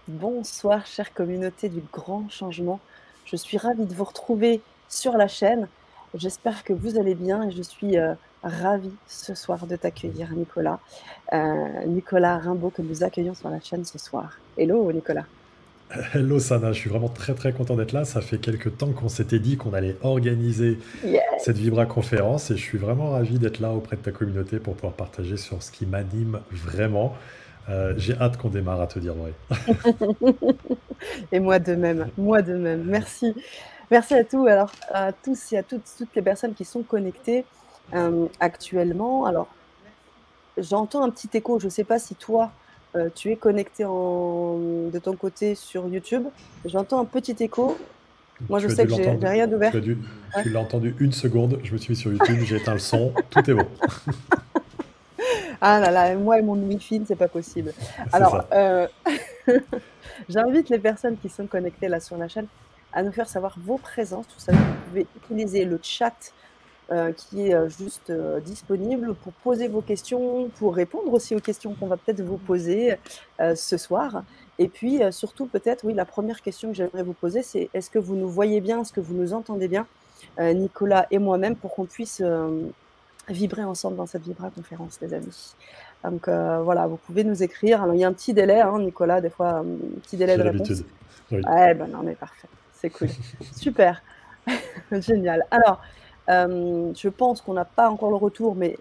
Bonsoir, chère communauté du grand changement. Je suis ravie de vous retrouver sur la chaîne. J'espère que vous allez bien et je suis ravie ce soir de t'accueillir, Nicolas. Nicolas Rimbaud, que nous accueillons sur la chaîne ce soir. Hello, Nicolas. Hello Sana, je suis vraiment très très content d'être là. Ça fait quelques temps qu'on s'était dit qu'on allait organiser cette Yes. Vibra conférence et je suis vraiment ravi d'être là auprès de ta communauté pour pouvoir partager sur ce qui m'anime vraiment. J'ai hâte qu'on démarre à te dire vrai. Et moi de même, moi de même. Merci. Merci à tous, alors à tous et à toutes les personnes qui sont connectées actuellement. Alors, j'entends un petit écho, je ne sais pas si toi, tu es connecté de ton côté sur YouTube. J'entends un petit écho. Moi, je Tu as sais dû que j'ai l'entendre, rien d'ouvert. Ouais. tu l'as entendu une seconde. Je me suis mis sur YouTube, j'ai éteint le son, tout est bon. Ah là là, moi et mon Wi-Fi, c'est pas possible. C'est Alors, ça. j'invite les personnes qui sont connectées là sur la chaîne à nous faire savoir vos présences. Vous savez, vous pouvez utiliser le chat qui est juste disponible pour poser vos questions, pour répondre aussi aux questions qu'on va peut-être vous poser ce soir. Et puis surtout peut-être, oui, la première question que j'aimerais vous poser, c'est est-ce que vous nous voyez bien, est-ce que vous nous entendez bien, Nicolas et moi-même, pour qu'on puisse vibrer ensemble dans cette Vibra conférence, les amis. Donc voilà, vous pouvez nous écrire. Alors il y a un petit délai, hein, Nicolas, des fois, un petit délai J'ai de réponse. l'habitude. Oui. Ouais, ben non, mais parfait, c'est cool. Super. Génial. Alors, je pense qu'on n'a pas encore le retour, mais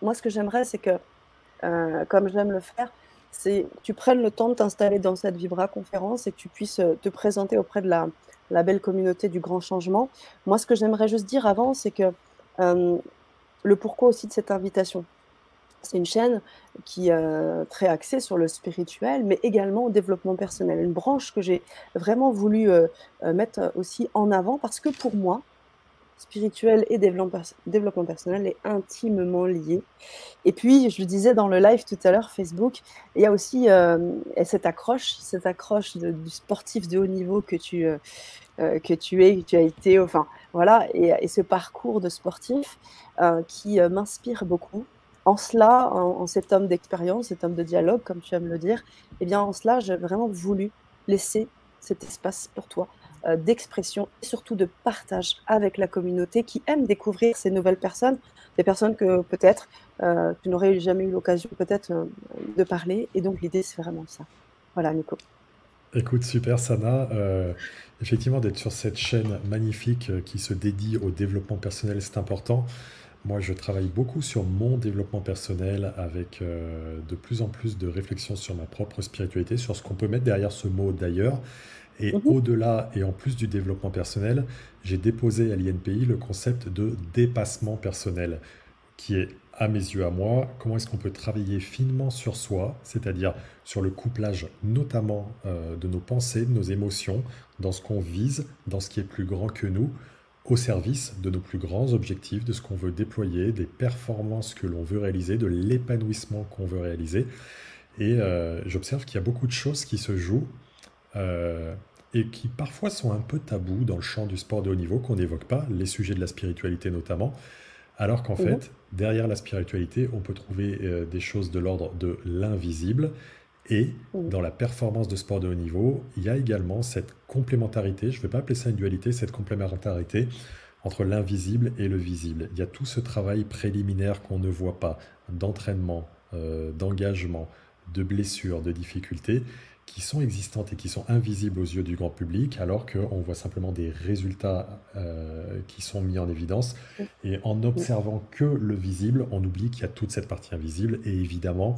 moi, ce que j'aimerais, c'est que, comme j'aime le faire, c'est que tu prennes le temps de t'installer dans cette Vibra conférence et que tu puisses te présenter auprès de la belle communauté du grand changement. Moi, ce que j'aimerais juste dire avant, c'est que le pourquoi aussi de cette invitation. C'est une chaîne qui est très axée sur le spirituel, mais également au développement personnel. Une branche que j'ai vraiment voulu mettre aussi en avant parce que pour moi, spirituel et développement personnel est intimement lié. Et puis, je le disais dans le live tout à l'heure, Facebook, il y a aussi cette accroche du sportif de haut niveau que tu es, que tu as été, enfin voilà, et ce parcours de sportif qui m'inspire beaucoup. En cela, en cet homme d'expérience, cet homme de dialogue, comme tu aimes le dire, eh bien, en cela, j'ai vraiment voulu laisser cet espace pour toi d'expression et surtout de partage avec la communauté qui aime découvrir ces nouvelles personnes, des personnes que peut-être tu n'aurais jamais eu l'occasion peut-être de parler. Et donc, l'idée, c'est vraiment ça. Voilà, Nico. Écoute, super Sana. Effectivement, d'être sur cette chaîne magnifique qui se dédie au développement personnel, c'est important. Moi, je travaille beaucoup sur mon développement personnel avec de plus en plus de réflexions sur ma propre spiritualité, sur ce qu'on peut mettre derrière ce mot d'ailleurs. Et Mhm. au-delà et en plus du développement personnel, j'ai déposé à l'INPI le concept de dépassement personnel, qui est, à mes yeux, à moi, comment est-ce qu'on peut travailler finement sur soi, c'est-à-dire sur le couplage notamment de nos pensées, de nos émotions, dans ce qu'on vise, dans ce qui est plus grand que nous, au service de nos plus grands objectifs, de ce qu'on veut déployer, des performances que l'on veut réaliser, de l'épanouissement qu'on veut réaliser. Et j'observe qu'il y a beaucoup de choses qui se jouent euh, et qui parfois sont un peu tabous dans le champ du sport de haut niveau, qu'on n'évoque pas, les sujets de la spiritualité notamment, alors qu'en Mhm. fait, derrière la spiritualité, on peut trouver des choses de l'ordre de l'invisible, et Mhm. dans la performance de sport de haut niveau, il y a également cette complémentarité, je ne vais pas appeler ça une dualité, cette complémentarité entre l'invisible et le visible. Il y a tout ce travail préliminaire qu'on ne voit pas, d'entraînement, d'engagement, de blessures, de difficultés, qui sont existantes et qui sont invisibles aux yeux du grand public, alors qu'on voit simplement des résultats qui sont mis en évidence. Et en Mhm. observant que le visible, on oublie qu'il y a toute cette partie invisible. Et évidemment,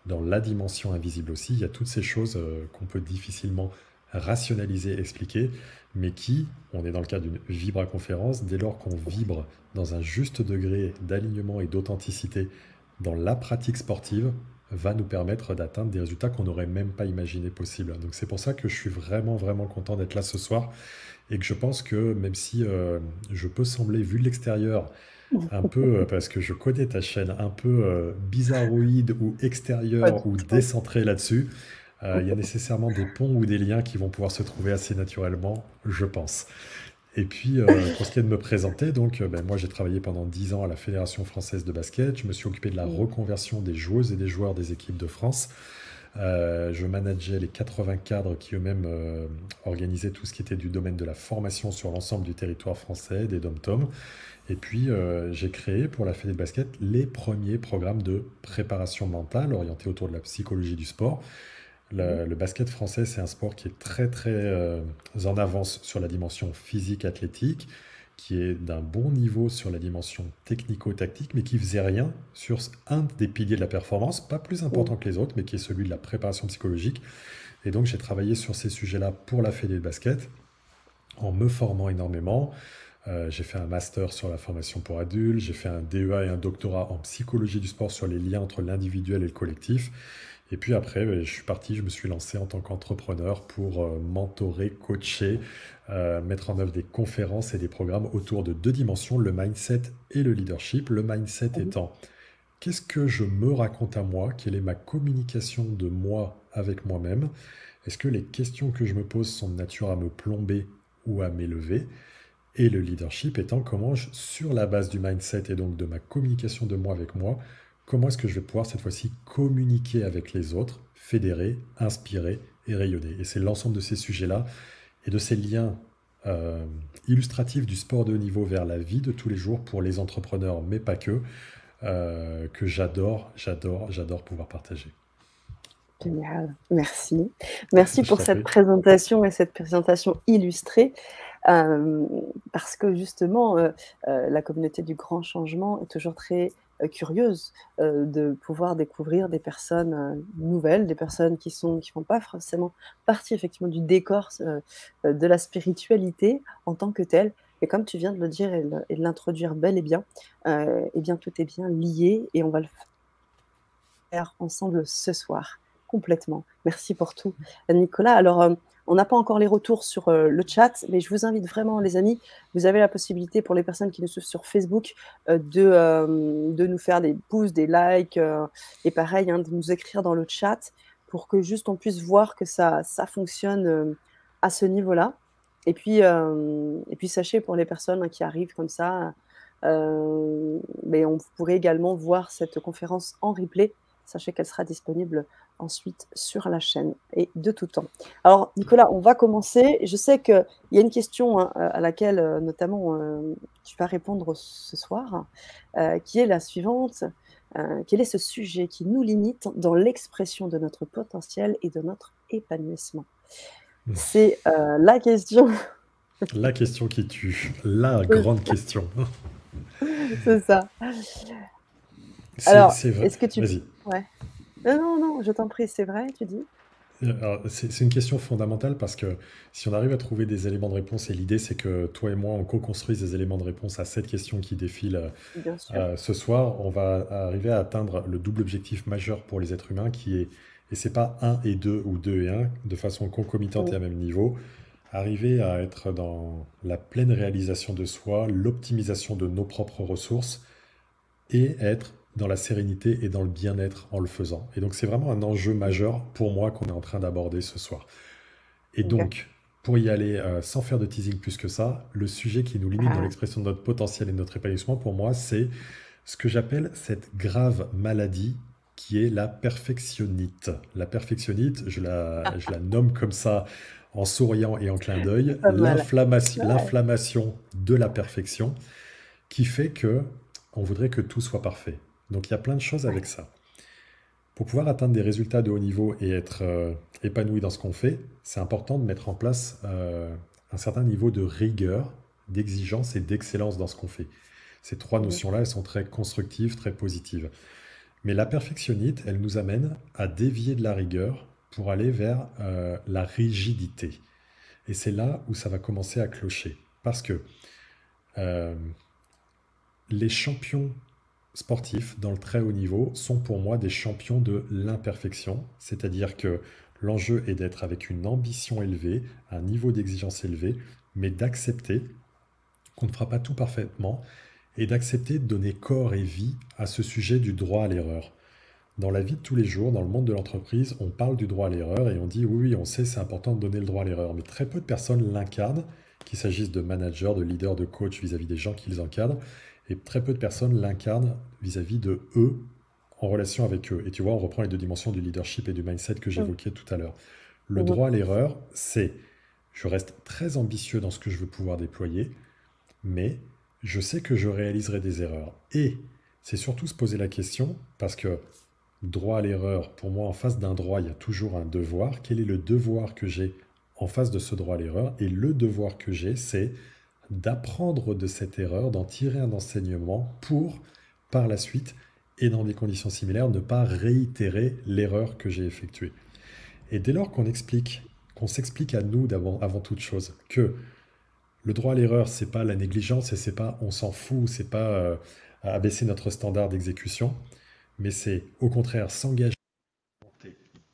dans la dimension invisible aussi, il y a toutes ces choses qu'on peut difficilement rationaliser, expliquer, mais qui, on est dans le cadre d'une vibra-conférence, dès lors qu'on vibre dans un juste degré d'alignement et d'authenticité dans la pratique sportive, va nous permettre d'atteindre des résultats qu'on n'aurait même pas imaginé possibles. Donc c'est pour ça que je suis vraiment, vraiment content d'être là ce soir et que je pense que même si je peux sembler, vu de l'extérieur, un peu, parce que je connais ta chaîne, un peu bizarroïde ou Pas du extérieure ou tout. décentrée là-dessus, il y a nécessairement des ponts ou des liens qui vont pouvoir se trouver assez naturellement, je pense. Et puis, pour ce qui est de me présenter, donc, ben, moi j'ai travaillé pendant 10 ans à la Fédération française de basket. Je me suis occupé de la Mhm. reconversion des joueuses et des joueurs des équipes de France. Je manageais les 80 cadres qui eux-mêmes organisaient tout ce qui était du domaine de la formation sur l'ensemble du territoire français, des dom-toms. Et puis, j'ai créé pour la Fédé de basket les premiers programmes de préparation mentale orientés autour de la psychologie du sport. Mhm. Le basket français, c'est un sport qui est très très en avance sur la dimension physique athlétique, qui est d'un bon niveau sur la dimension technico-tactique, mais qui faisait rien sur un des piliers de la performance, pas plus Mhm. important que les autres, mais qui est celui de la préparation psychologique. Et donc j'ai travaillé sur ces sujets-là pour la Fédé de basket, en me formant énormément. J'ai fait un master sur la formation pour adultes, j'ai fait un DEA et un doctorat en psychologie du sport sur les liens entre l'individuel et le collectif. Et puis après, je suis parti, je me suis lancé en tant qu'entrepreneur pour mentorer, coacher, mettre en œuvre des conférences et des programmes autour de deux dimensions, le mindset et le leadership. Le mindset Mhm. étant, qu'est-ce que je me raconte à moi? Quelle est ma communication de moi avec moi-même? Est-ce que les questions que je me pose sont de nature à me plomber ou à m'élever? Et le leadership étant comment, sur la base du mindset et donc de ma communication de moi avec moi, comment est-ce que je vais pouvoir cette fois-ci communiquer avec les autres, fédérer, inspirer et rayonner. Et c'est l'ensemble de ces sujets-là et de ces liens euh, illustratifs du sport de haut niveau vers la vie de tous les jours pour les entrepreneurs, mais pas que j'adore pouvoir partager. Génial, merci. Merci Je pour t'en cette prie. présentation et cette présentation illustrée, euh, parce que justement, la communauté du grand changement est toujours très curieuse de pouvoir découvrir des personnes nouvelles, des personnes qui font pas forcément partie effectivement du décor de la spiritualité en tant que telle. Et comme tu viens de le dire et de l'introduire bel et bien, eh bien tout est bien lié et on va le faire ensemble ce soir, complètement. Merci pour tout, Nicolas. Alors, on n'a pas encore les retours sur le chat, mais je vous invite vraiment, les amis, vous avez la possibilité pour les personnes qui nous suivent sur Facebook de nous faire des pouces, des likes, et pareil, hein, de nous écrire dans le chat pour que juste on puisse voir que ça fonctionne à ce niveau-là. Et puis, sachez pour les personnes qui arrivent comme ça, mais on pourrait également voir cette conférence en replay. Sachez qu'elle sera disponible ensuite sur la chaîne et de tout temps. Alors, Nicolas, on va commencer. Je sais qu'il y a une question hein, à laquelle, notamment, tu vas répondre ce soir, qui est la suivante. Quel est ce sujet qui nous limite dans l'expression de notre potentiel et de notre épanouissement? C'est la question. La question qui tue, la grande question. C'est ça. C'est Alors, c'est vrai. est-ce que tu... Vas-y. Ouais. Non, non, non, je t'en prie, c'est vrai, tu dis? Alors, c'est une question fondamentale parce que si on arrive à trouver des éléments de réponse, et l'idée c'est que toi et moi on co-construise des éléments de réponse à cette question qui défile Bien sûr. ce soir, on va arriver à atteindre le double objectif majeur pour les êtres humains qui est, et c'est pas un et 2 ou 2 et un de façon concomitante et Mm. à même niveau, arriver à être dans la pleine réalisation de soi, l'optimisation de nos propres ressources et être dans la sérénité et dans le bien-être en le faisant. Et donc c'est vraiment un enjeu majeur pour moi qu'on est en train d'aborder ce soir. Et Ok. donc, pour y aller sans faire de teasing plus que ça, le sujet qui nous limite dans Ah, l'expression de notre potentiel et de notre épanouissement, pour moi, c'est ce que j'appelle cette grave maladie qui est la perfectionnite. La perfectionnite, je la nomme comme ça en souriant et en clin d'œil, pas mal. Ouais. l'inflammation de la perfection qui fait que on voudrait que tout soit parfait. Donc il y a plein de choses Ouais. avec ça. Pour pouvoir atteindre des résultats de haut niveau et être épanoui dans ce qu'on fait, c'est important de mettre en place un certain niveau de rigueur, d'exigence et d'excellence dans ce qu'on fait. Ces trois Mm. notions-là, elles sont très constructives, très positives. Mais la perfectionnite, elle nous amène à dévier de la rigueur pour aller vers la rigidité. Et c'est là où ça va commencer à clocher. Parce que euh, les champions sportifs dans le très haut niveau sont pour moi des champions de l'imperfection, c'est-à-dire que l'enjeu est d'être avec une ambition élevée, un niveau d'exigence élevé, mais d'accepter qu'on ne fera pas tout parfaitement et d'accepter de donner corps et vie à ce sujet du droit à l'erreur. Dans la vie de tous les jours, dans le monde de l'entreprise, on parle du droit à l'erreur et on dit oui, oui, on sait, c'est important de donner le droit à l'erreur, mais très peu de personnes l'incarnent, qu'il s'agisse de managers, de leaders, de coachs vis-à-vis des gens qu'ils encadrent, et très peu de personnes l'incarnent vis-à-vis de eux en relation avec eux. Et tu vois, on reprend les deux dimensions du leadership et du mindset que Mmh. j'évoquais tout à l'heure. Le Mmh. droit à l'erreur, c'est je reste très ambitieux dans ce que je veux pouvoir déployer, mais je sais que je réaliserai des erreurs. Et c'est surtout se poser la question, parce que droit à l'erreur, pour moi, en face d'un droit, il y a toujours un devoir. Quel est le devoir que j'ai en face de ce droit à l'erreur? Et le devoir que j'ai, c'est d'apprendre de cette erreur, d'en tirer un enseignement pour, par la suite, et dans des conditions similaires, ne pas réitérer l'erreur que j'ai effectuée. Et dès lors qu'on s'explique à nous avant toute chose, que le droit à l'erreur, c'est pas la négligence et c'est pas on s'en fout, c'est pas abaisser notre standard d'exécution, mais c'est au contraire s'engager,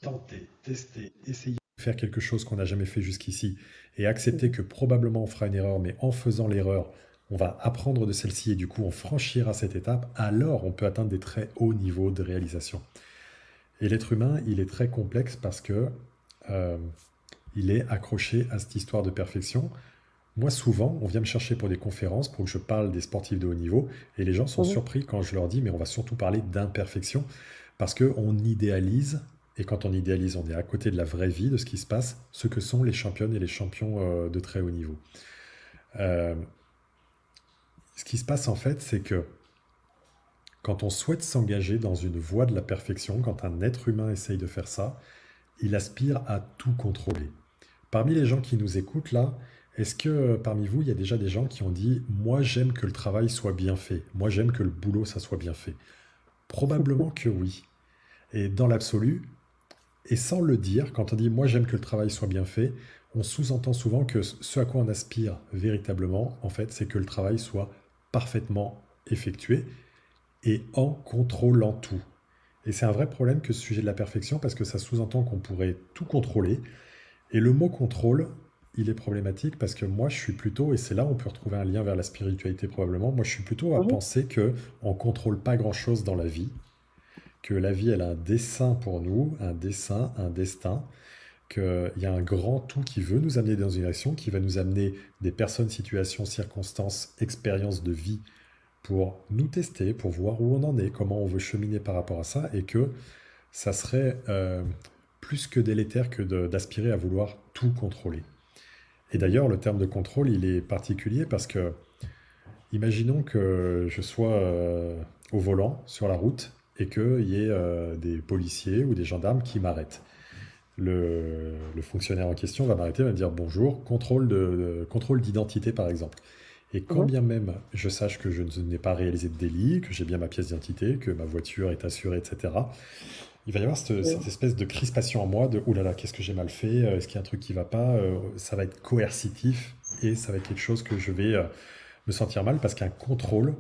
tenter, tester, essayer de faire quelque chose qu'on n'a jamais fait jusqu'ici et accepter Mmh. que probablement on fera une erreur, mais en faisant l'erreur, on va apprendre de celle-ci et du coup on franchira cette étape, alors on peut atteindre des très hauts niveaux de réalisation. Et l'être humain, il est très complexe parce que euh, il est accroché à cette histoire de perfection. Moi, souvent, on vient me chercher pour des conférences pour que je parle des sportifs de haut niveau, et les gens sont Mmh. surpris quand je leur dis, mais on va surtout parler d'imperfection, parce qu'on idéalise, et quand on idéalise, on est à côté de la vraie vie, de ce qui se passe, ce que sont les championnes et les champions de très haut niveau. Euh, Ce qui se passe en fait, c'est que quand on souhaite s'engager dans une voie de la perfection, quand un être humain essaye de faire ça, il aspire à tout contrôler. Parmi les gens qui nous écoutent là, est-ce que parmi vous, il y a déjà des gens qui ont dit moi j'aime que le travail soit bien fait, moi j'aime que le boulot ça soit bien fait? Probablement que oui. Et dans l'absolu, et sans le dire, quand on dit moi j'aime que le travail soit bien fait, on sous-entend souvent que ce à quoi on aspire véritablement, en fait, c'est que le travail soit parfaitement effectué et en contrôlant tout. Et c'est un vrai problème que ce sujet de la perfection parce que ça sous-entend qu'on pourrait tout contrôler. Et le mot contrôle, il est problématique parce que moi je suis plutôt, et c'est là où on peut retrouver un lien vers la spiritualité probablement, moi je suis plutôt à Mmh. penser que on contrôle pas grand-chose dans la vie, que la vie elle a un dessein pour nous, un dessein, un destin, qu'il y a un grand tout qui veut nous amener dans une direction, qui va nous amener des personnes, situations, circonstances, expériences de vie pour nous tester, pour voir où on en est, comment on veut cheminer par rapport à ça, et que ça serait plus que délétère que d'aspirer à vouloir tout contrôler. Et d'ailleurs, le terme de contrôle, il est particulier parce que, imaginons que je sois au volant sur la route et qu'il y ait des policiers ou des gendarmes qui m'arrêtent. Le fonctionnaire en question va m'arrêter, va me dire bonjour, contrôle d'identité par exemple. Et quand Mmh. bien même je sache que je n'ai pas réalisé de délit, que j'ai bien ma pièce d'identité, que ma voiture est assurée, etc., il va y avoir cette espèce de crispation en moi de oh là là, qu'est-ce que j'ai mal fait? Est-ce qu'il y a un truc qui va pas? Ça va être coercitif et ça va être quelque chose que je vais me sentir mal parce qu'un contrôle,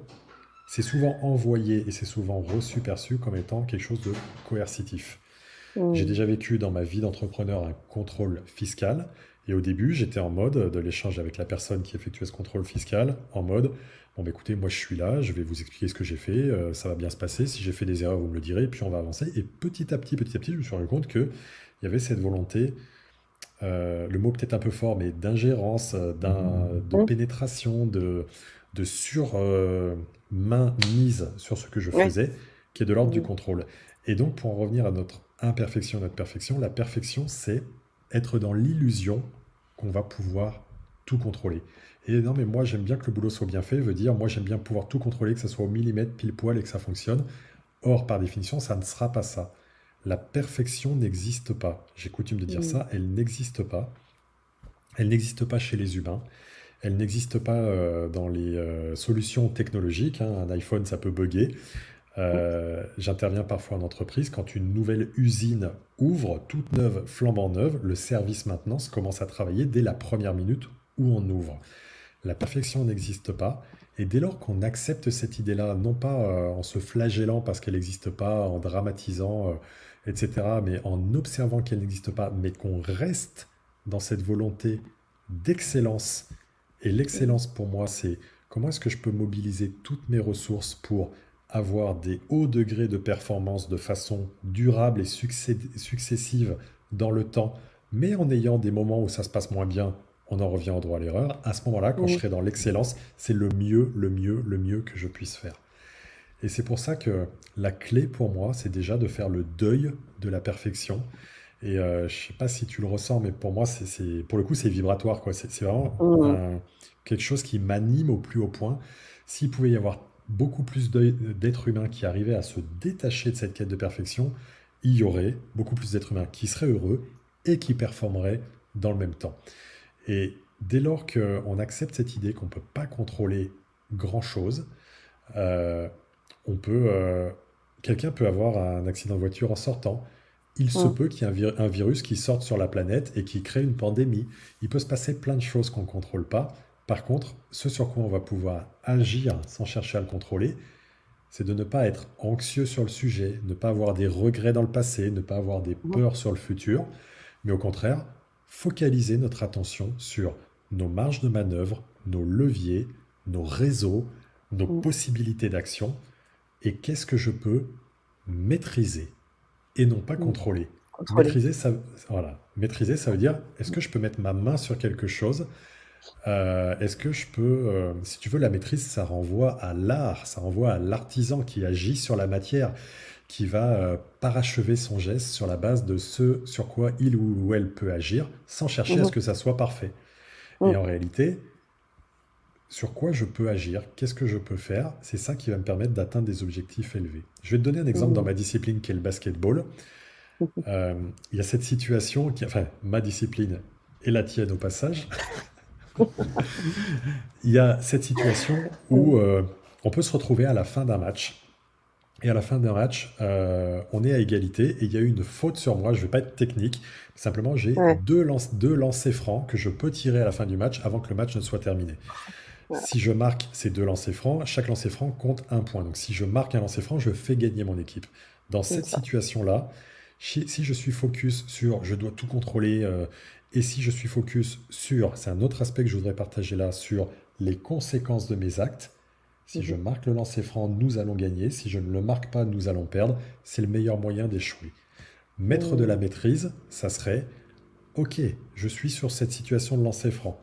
c'est souvent envoyé et c'est souvent reçu, perçu comme étant quelque chose de coercitif. J'ai Mmh. déjà vécu dans ma vie d'entrepreneur un contrôle fiscal. Et au début, j'étais en mode de l'échange avec la personne qui effectuait ce contrôle fiscal, en mode, bon bah écoutez, moi je suis là, je vais vous expliquer ce que j'ai fait, ça va bien se passer, si j'ai fait des erreurs, vous me le direz, et puis on va avancer. Et petit à petit, je me suis rendu compte qu'il y avait cette volonté, le mot peut-être un peu fort, mais d'ingérence, de Mmh. pénétration, de main mise sur ce que je Ouais. faisais, qui est de l'ordre du Mmh. contrôle. Et donc, pour en revenir à notre imperfection, notre perfection, la perfection, c'est être dans l'illusion qu'on va pouvoir tout contrôler. Et non, mais moi, j'aime bien que le boulot soit bien fait, veut dire, moi, j'aime bien pouvoir tout contrôler, que ça soit au millimètre, pile poil et que ça fonctionne. Or, par définition, ça ne sera pas ça. La perfection n'existe pas. J'ai coutume de dire Mmh. ça, elle n'existe pas. Elle n'existe pas chez les humains. Elle n'existe pas dans les solutions technologiques, hein. Un iPhone, ça peut bugger. Mmh. J'interviens parfois en entreprise quand une nouvelle usine ouvre, toute neuve, flambant neuve, le service maintenance commence à travailler dès la première minute où on ouvre. La perfection n'existe pas. Et dès lors qu'on accepte cette idée-là, non pas en se flagellant parce qu'elle n'existe pas, en dramatisant, etc., mais en observant qu'elle n'existe pas, mais qu'on reste dans cette volonté d'excellence. Et Mmh. l'excellence pour moi, c'est comment est-ce que je peux mobiliser toutes mes ressources pour avoir des hauts degrés de performance de façon durable et successive dans le temps, mais en ayant des moments où ça se passe moins bien, on en revient au droit à l'erreur. À ce moment-là, quand je Mmh. serai dans l'excellence, c'est le mieux, le mieux, le mieux que je puisse faire. Et c'est pour ça que la clé pour moi, c'est déjà de faire le deuil de la perfection. Et je sais pas si tu le ressens, mais pour moi, pour le coup, c'est vibratoire, quoi. C'est vraiment Mmh. quelque chose qui m'anime au plus haut point. S'il pouvait y avoir beaucoup plus d'êtres humains qui arrivaient à se détacher de cette quête de perfection, il y aurait beaucoup plus d'êtres humains qui seraient heureux et qui performeraient dans le même temps. Et dès lors qu'on accepte cette idée qu'on ne peut pas contrôler grand-chose, euh, on peut, quelqu'un peut avoir un accident de voiture en sortant. Il se Mmh. peut qu'il y ait un virus qui sorte sur la planète et qui crée une pandémie. Il peut se passer plein de choses qu'on ne contrôle pas. Par contre, ce sur quoi on va pouvoir agir sans chercher à le contrôler, c'est de ne pas être anxieux sur le sujet, ne pas avoir des regrets dans le passé, ne pas avoir des Mmh. peurs sur le futur, mais au contraire, focaliser notre attention sur nos marges de manœuvre, nos leviers, nos réseaux, nos Mmh. possibilités d'action, et qu'est-ce que je peux maîtriser et non pas Mmh. contrôler. Contrôler. Maîtriser, ça, voilà. Maîtriser, ça veut dire, est-ce que je peux mettre ma main sur quelque chose? Est-ce que je peux, si tu veux, la maîtrise, ça renvoie à l'art, ça renvoie à l'artisan qui agit sur la matière, qui va parachever son geste sur la base de ce sur quoi il ou elle peut agir, sans chercher à ce Mmh. que ça soit parfait. Et Mmh. en réalité, sur quoi je peux agir, qu'est-ce que je peux faire, c'est ça qui va me permettre d'atteindre des objectifs élevés. Je vais te donner un exemple dans Mmh. ma discipline qui est le basketball. Mmh. Il y a cette situation, enfin ma discipline et la tienne au passage, il y a cette situation où on peut se retrouver à la fin d'un match. Et à la fin d'un match, on est à égalité et il y a eu une faute sur moi. Je ne vais pas être technique, simplement j'ai Ouais. deux lancers francs que je peux tirer à la fin du match avant que le match ne soit terminé. Ouais. Si je marque ces deux lancers francs, chaque lancer franc compte un point. Donc si je marque un lancer franc, je fais gagner mon équipe. Dans C'est cette ça. situation-là, si je suis focus sur je dois tout contrôler, et si je suis focus sur, c'est un autre aspect que je voudrais partager là, sur les conséquences de mes actes. Si je Mmh. marque le lancer franc, nous allons gagner. Si je ne le marque pas, nous allons perdre. C'est le meilleur moyen d'échouer. Maître de la Mmh. maîtrise, ça serait, ok, je suis sur cette situation de lancer franc.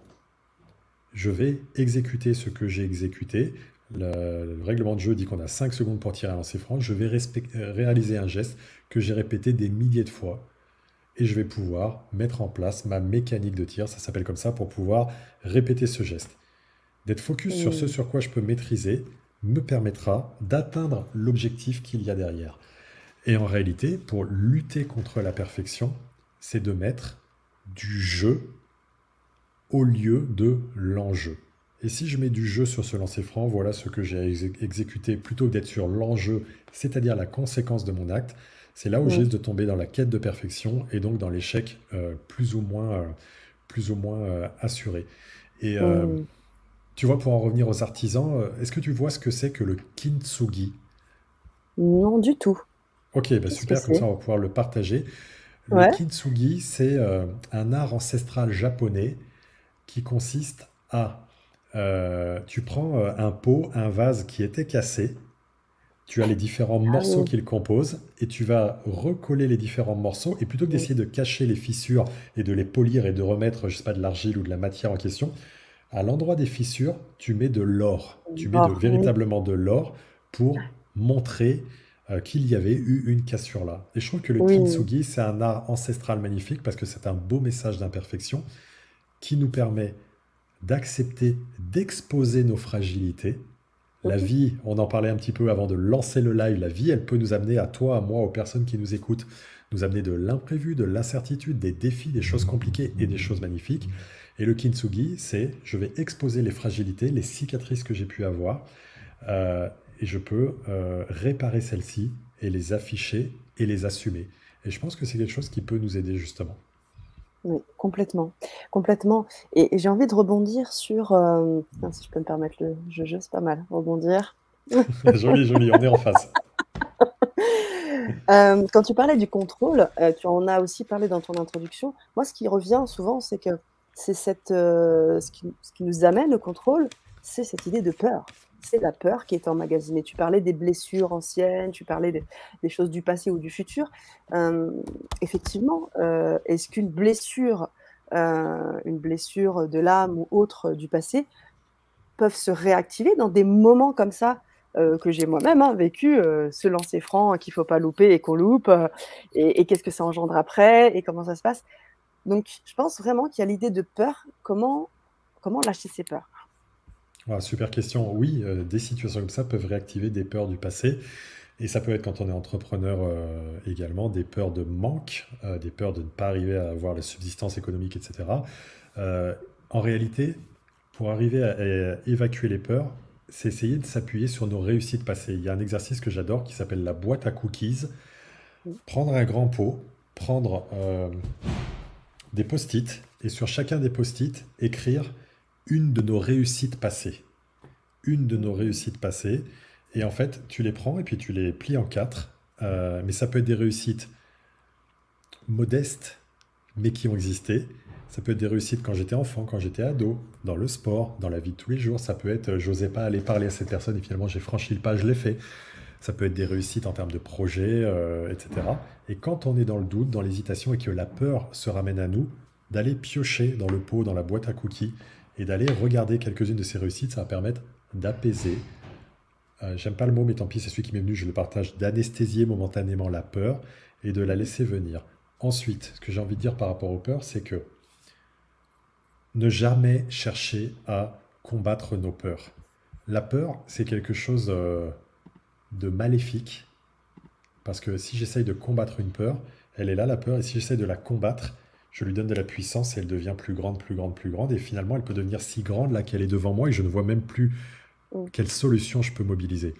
Je vais exécuter ce que j'ai exécuté. Le règlement de jeu dit qu'on a 5 secondes pour tirer un lancer franc. Je vais réaliser un geste que j'ai répété des milliers de fois et je vais pouvoir mettre en place ma mécanique de tir, ça s'appelle comme ça, pour pouvoir répéter ce geste. D'être focus sur ce Mmh. sur quoi je peux maîtriser me permettra d'atteindre l'objectif qu'il y a derrière. Et en réalité, pour lutter contre la perfection, c'est de mettre du jeu au lieu de l'enjeu. Et si je mets du jeu sur ce lancer franc, voilà ce que j'ai exécuté plutôt que d'être sur l'enjeu, c'est-à-dire la conséquence de mon acte. C'est là où j'ai Mmh. de tomber dans la quête de perfection et donc dans l'échec plus ou moins assuré. Et Mmh. tu vois, pour en revenir aux artisans, est-ce que tu vois ce que c'est que le kintsugi? Non du tout. Ok, bah Qu'est-ce que super, comme ça c'est? on va pouvoir le partager. Le Ouais. kintsugi, c'est un art ancestral japonais qui consiste à, tu prends un pot, un vase qui était cassé, tu as les différents Ah morceaux oui. qui le composent, et tu vas recoller les différents morceaux, et plutôt que Mmh. d'essayer de cacher les fissures et de les polir et de remettre, je sais pas, de l'argile ou de la matière en question, à l'endroit des fissures, tu mets de l'or, tu mets Oui. véritablement de l'or pour montrer qu'il y avait eu une cassure là. Et je trouve que le Oui. kintsugi, c'est un art ancestral magnifique parce que c'est un beau message d'imperfection qui nous permet d'accepter, d'exposer nos fragilités. La Mmh. vie, on en parlait un petit peu avant de lancer le live, la vie, elle peut nous amener à toi, à moi, aux personnes qui nous écoutent, nous amener de l'imprévu, de l'incertitude, des défis, des choses compliquées et des choses magnifiques. Et le kintsugi, c'est je vais exposer les fragilités, les cicatrices que j'ai pu avoir, euh, et je peux réparer celles-ci et les afficher et les assumer. Et je pense que c'est quelque chose qui peut nous aider justement. Oui, complètement, complètement et j'ai envie de rebondir sur, tiens, si je peux me permettre le jeu, c'est pas mal, rebondir. Joli, joli, on est en face. Quand tu parlais du contrôle, tu en as aussi parlé dans ton introduction. Moi, ce qui revient souvent, c'est que c'est cette, ce qui nous amène au contrôle, c'est cette idée de peur. C'est la peur qui est emmagasinée. Tu parlais des blessures anciennes, tu parlais des choses du passé ou du futur. Effectivement, est-ce qu'une blessure, une blessure de l'âme ou autre du passé peuvent se réactiver dans des moments comme ça, que j'ai moi-même vécu, ce lancer franc qu'il faut pas louper et qu'on loupe, et qu'est-ce que ça engendre après et comment ça se passe? Donc je pense vraiment qu'il y a l'idée de peur, comment lâcher ses peurs? Ah, super question. Oui, des situations comme ça peuvent réactiver des peurs du passé. Et ça peut être quand on est entrepreneur également, des peurs de manque, des peurs de ne pas arriver à avoir la subsistance économique, etc. Euh, En réalité, pour arriver à évacuer les peurs, c'est essayer de s'appuyer sur nos réussites passées. Il y a un exercice que j'adore qui s'appelle la boîte à cookies. Mmh. Prendre un grand pot, prendre des post-it, et sur chacun des post-it, écrire une de nos réussites passées. Une de nos réussites passées. Et en fait, tu les prends et puis tu les plies en quatre. Mais ça peut être des réussites modestes, mais qui ont existé. Ça peut être des réussites quand j'étais enfant, quand j'étais ado, dans le sport, dans la vie de tous les jours. Ça peut être j'osais pas aller parler à cette personne et finalement j'ai franchi le pas, je l'ai fait. Ça peut être des réussites en termes de projet, etc. Et quand on est dans le doute, dans l'hésitation et que la peur se ramène à nous, d'aller piocher dans le pot, dans la boîte à cookies et d'aller regarder quelques-unes de ces réussites, ça va permettre d'apaiser. J'aime pas le mot, mais tant pis, c'est celui qui m'est venu, je le partage, d'anesthésier momentanément la peur et de la laisser venir. Ensuite, ce que j'ai envie de dire par rapport aux peurs, c'est que ne jamais chercher à combattre nos peurs. La peur, c'est quelque chose de maléfique, parce que si j'essaye de combattre une peur, elle est là, la peur, et si j'essaye de la combattre, je lui donne de la puissance et elle devient plus grande, plus grande, plus grande, et finalement elle peut devenir si grande là qu'elle est devant moi et je ne vois même plus Mmh. quelle solution je peux mobiliser.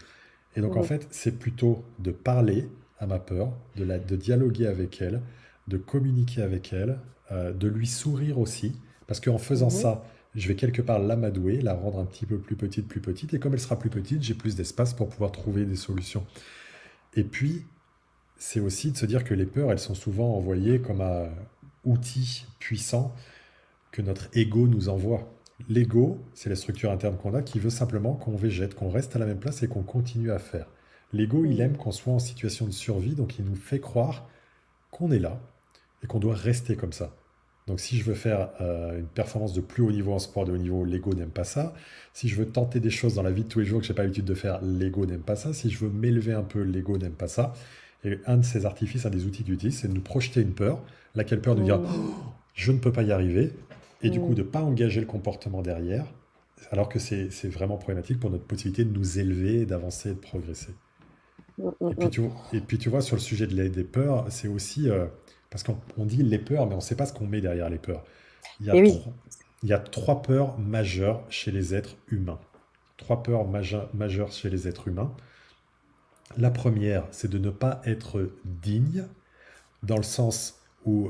Et donc en Mmh. fait, c'est plutôt de parler à ma peur, de dialoguer avec elle, de communiquer avec elle, de lui sourire aussi, parce qu'en faisant Mmh. ça, je vais quelque part l'amadouer, la rendre un petit peu plus petite, et comme elle sera plus petite, j'ai plus d'espace pour pouvoir trouver des solutions. Et puis, c'est aussi de se dire que les peurs, elles sont souvent envoyées comme un outil puissant que notre ego nous envoie. L'ego, c'est la structure interne qu'on a qui veut simplement qu'on végète, qu'on reste à la même place et qu'on continue à faire. L'ego, il Mmh. aime qu'on soit en situation de survie, donc il nous fait croire qu'on est là et qu'on doit rester comme ça. Donc si je veux faire une performance de plus haut niveau en sport de haut niveau, l'ego n'aime pas ça. Si je veux tenter des choses dans la vie de tous les jours que je n'ai pas l'habitude de faire, l'ego n'aime pas ça. Si je veux m'élever un peu, l'ego n'aime pas ça. Et un de ces artifices, un des outils qu'il utilise, c'est de nous projeter une peur, laquelle peur nous dire Mmh. je ne peux pas y arriver, et du coup Mmh. de ne pas engager le comportement derrière, alors que c'est vraiment problématique pour notre possibilité de nous élever, d'avancer et de progresser. Mmh. Et puis tu vois, sur le sujet des peurs, c'est aussi, parce qu'on dit les peurs, mais on ne sait pas ce qu'on met derrière les peurs. Il y a Et oui. trois, il y a trois peurs majeures chez les êtres humains. Trois peurs majeures chez les êtres humains. La première, c'est de ne pas être digne, dans le sens où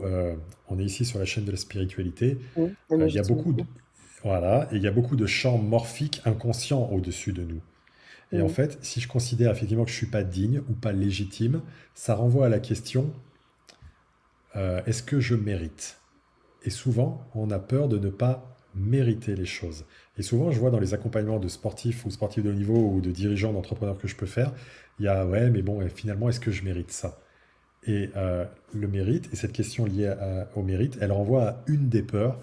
on est ici sur la chaîne de la spiritualité. Mmh. La Il y a beaucoup de, légitimité. voilà, et il y a beaucoup de champs morphiques inconscients au-dessus de nous. Et en Mmh. fait, si je considère effectivement que je ne suis pas digne ou pas légitime, ça renvoie à la question est-ce que je mérite? Et souvent, on a peur de ne pas mériter les choses. Et souvent, je vois dans les accompagnements de sportifs ou sportifs de haut niveau ou de dirigeants d'entrepreneurs que je peux faire, il y a ouais, mais bon, finalement, est-ce que je mérite ça? Et le mérite, et cette question liée au mérite, elle renvoie à une des peurs,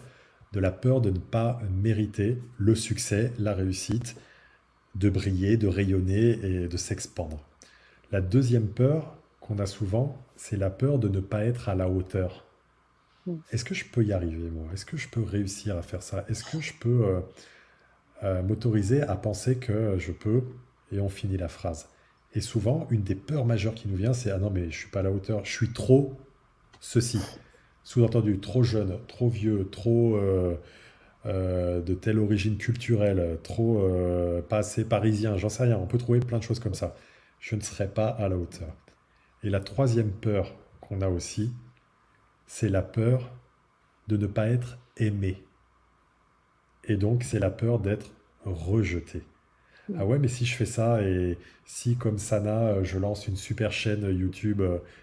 de la peur de ne pas mériter le succès, la réussite, de briller, de rayonner et de s'expandre. La deuxième peur qu'on a souvent, c'est la peur de ne pas être à la hauteur. Mmh. Est-ce que je peux y arriver, moi? Est-ce que je peux réussir à faire ça? Est-ce que je peux m'autoriser à penser que je peux? Et on finit la phrase. Et souvent, une des peurs majeures qui nous vient, c'est ah non, mais je suis pas à la hauteur, je suis trop ceci. Sous-entendu, trop jeune, trop vieux, trop de telle origine culturelle, trop pas assez parisien, j'en sais rien. On peut trouver plein de choses comme ça. Je ne serai pas à la hauteur. Et la troisième peur qu'on a aussi, c'est la peur de ne pas être aimé. Et donc, c'est la peur d'être rejeté. Mmh. Ah ouais, mais si je fais ça et si, comme Sana, je lance une super chaîne YouTube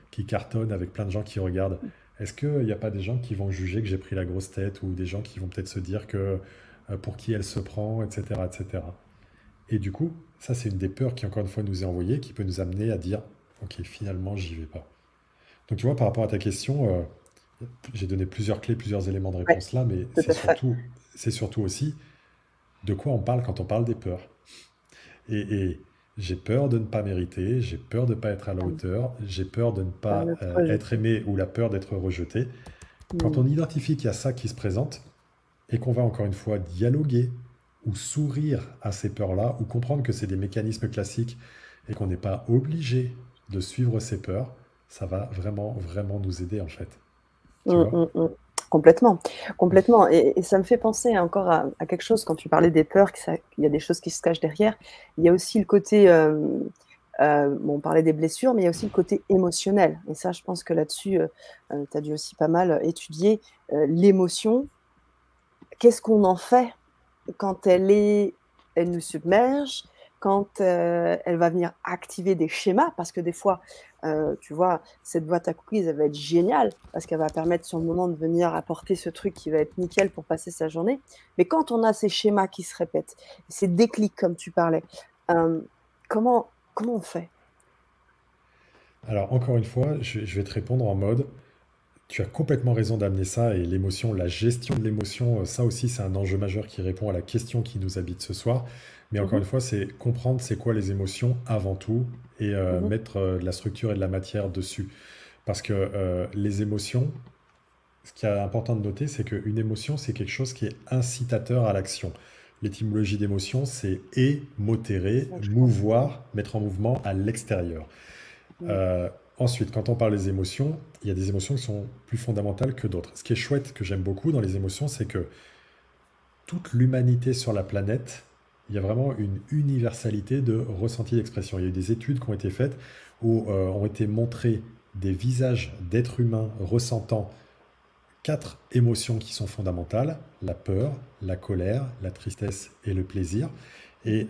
qui cartonne avec plein de gens qui regardent, est-ce qu'il n'y a pas des gens qui vont juger que j'ai pris la grosse tête ou des gens qui vont peut-être se dire que pour qui elle se prend, etc., etc. Et cetera. Et du coup, ça, c'est une des peurs qui, encore une fois, nous est envoyée, qui peut nous amener à dire, OK, finalement, j'y vais pas. Donc, tu vois, par rapport à ta question, j'ai donné plusieurs clés, plusieurs éléments de Ouais, réponse là, mais tout à fait. c'est surtout aussi de quoi on parle quand on parle des peurs. Et j'ai peur de ne pas mériter, j'ai peur de ne pas être à la Mmh. hauteur, j'ai peur de ne Peur pas d'être être rejeté. aimé ou la peur d'être rejeté. Quand on Mmh. identifie qu'il y a ça qui se présente et qu'on va encore une fois dialoguer ou sourire à ces peurs-là ou comprendre que c'est des mécanismes classiques et qu'on n'est pas obligé de suivre ces peurs, ça va vraiment, vraiment nous aider en fait. Tu Mmh, vois? mmh, mmh. Complètement, complètement et ça me fait penser encore à quelque chose quand tu parlais des peurs, qu'il y a des choses qui se cachent derrière. Il y a aussi le côté, bon, on parlait des blessures, mais il y a aussi le côté émotionnel et ça, je pense que là-dessus, tu as dû aussi pas mal étudier, l'émotion. Qu'est-ce qu'on en fait quand elle nous submerge, quand, elle va venir activer des schémas? Parce que des fois, tu vois, cette boîte à cookies, elle va être géniale parce qu'elle va permettre sur le moment de venir apporter ce truc qui va être nickel pour passer sa journée. Mais quand on a ces schémas qui se répètent, ces déclics comme tu parlais, comment on fait? Alors encore une fois, je vais te répondre en mode, tu as complètement raison d'amener ça et l'émotion, la gestion de l'émotion, ça aussi c'est un enjeu majeur qui répond à la question qui nous habite ce soir. Mais Mmh encore mh. une fois, c'est comprendre c'est quoi les émotions avant tout et Mmh. mettre de la structure et de la matière dessus. Parce que les émotions, ce qui est important de noter, c'est qu'une émotion, c'est quelque chose qui est incitateur à l'action. L'étymologie d'émotion, c'est émotérer, Ouais, je vois. mouvoir, mettre en mouvement à l'extérieur. Mmh. Euh, Ensuite, quand on parle des émotions, il y a des émotions qui sont plus fondamentales que d'autres. Ce qui est chouette, que j'aime beaucoup dans les émotions, c'est que toute l'humanité sur la planète, il y a vraiment une universalité de ressenti d'expression. Il y a eu des études qui ont été faites où ont été montrés des visages d'êtres humains ressentant quatre émotions qui sont fondamentales, la peur, la colère, la tristesse et le plaisir. Mmh. Et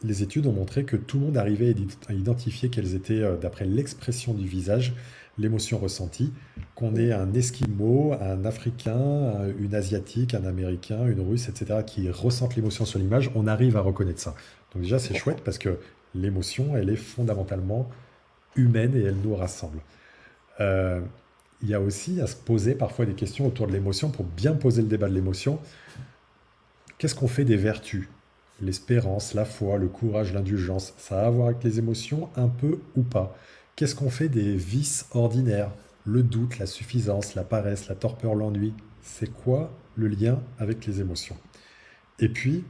les études ont montré que tout le monde arrivait à identifier quelles étaient, d'après l'expression du visage, l'émotion ressentie. Qu'on Mmh. ait un Esquimau, un Africain, une Asiatique, un Américain, une Russe, etc., qui ressentent l'émotion sur l'image, on arrive à reconnaître ça. Donc déjà, c'est chouette D'accord. parce que l'émotion, elle est fondamentalement humaine et elle nous rassemble. Euh, il y a aussi à se poser parfois des questions autour de l'émotion pour bien poser le débat de l'émotion. Qu'est-ce qu'on fait des vertus? L'espérance, la foi, le courage, l'indulgence, ça a à voir avec les émotions un peu ou pas? Qu'est-ce qu'on fait des vices ordinaires? Le doute, la suffisance, la paresse, la torpeur, l'ennui. C'est quoi le lien avec les émotions? Et puis,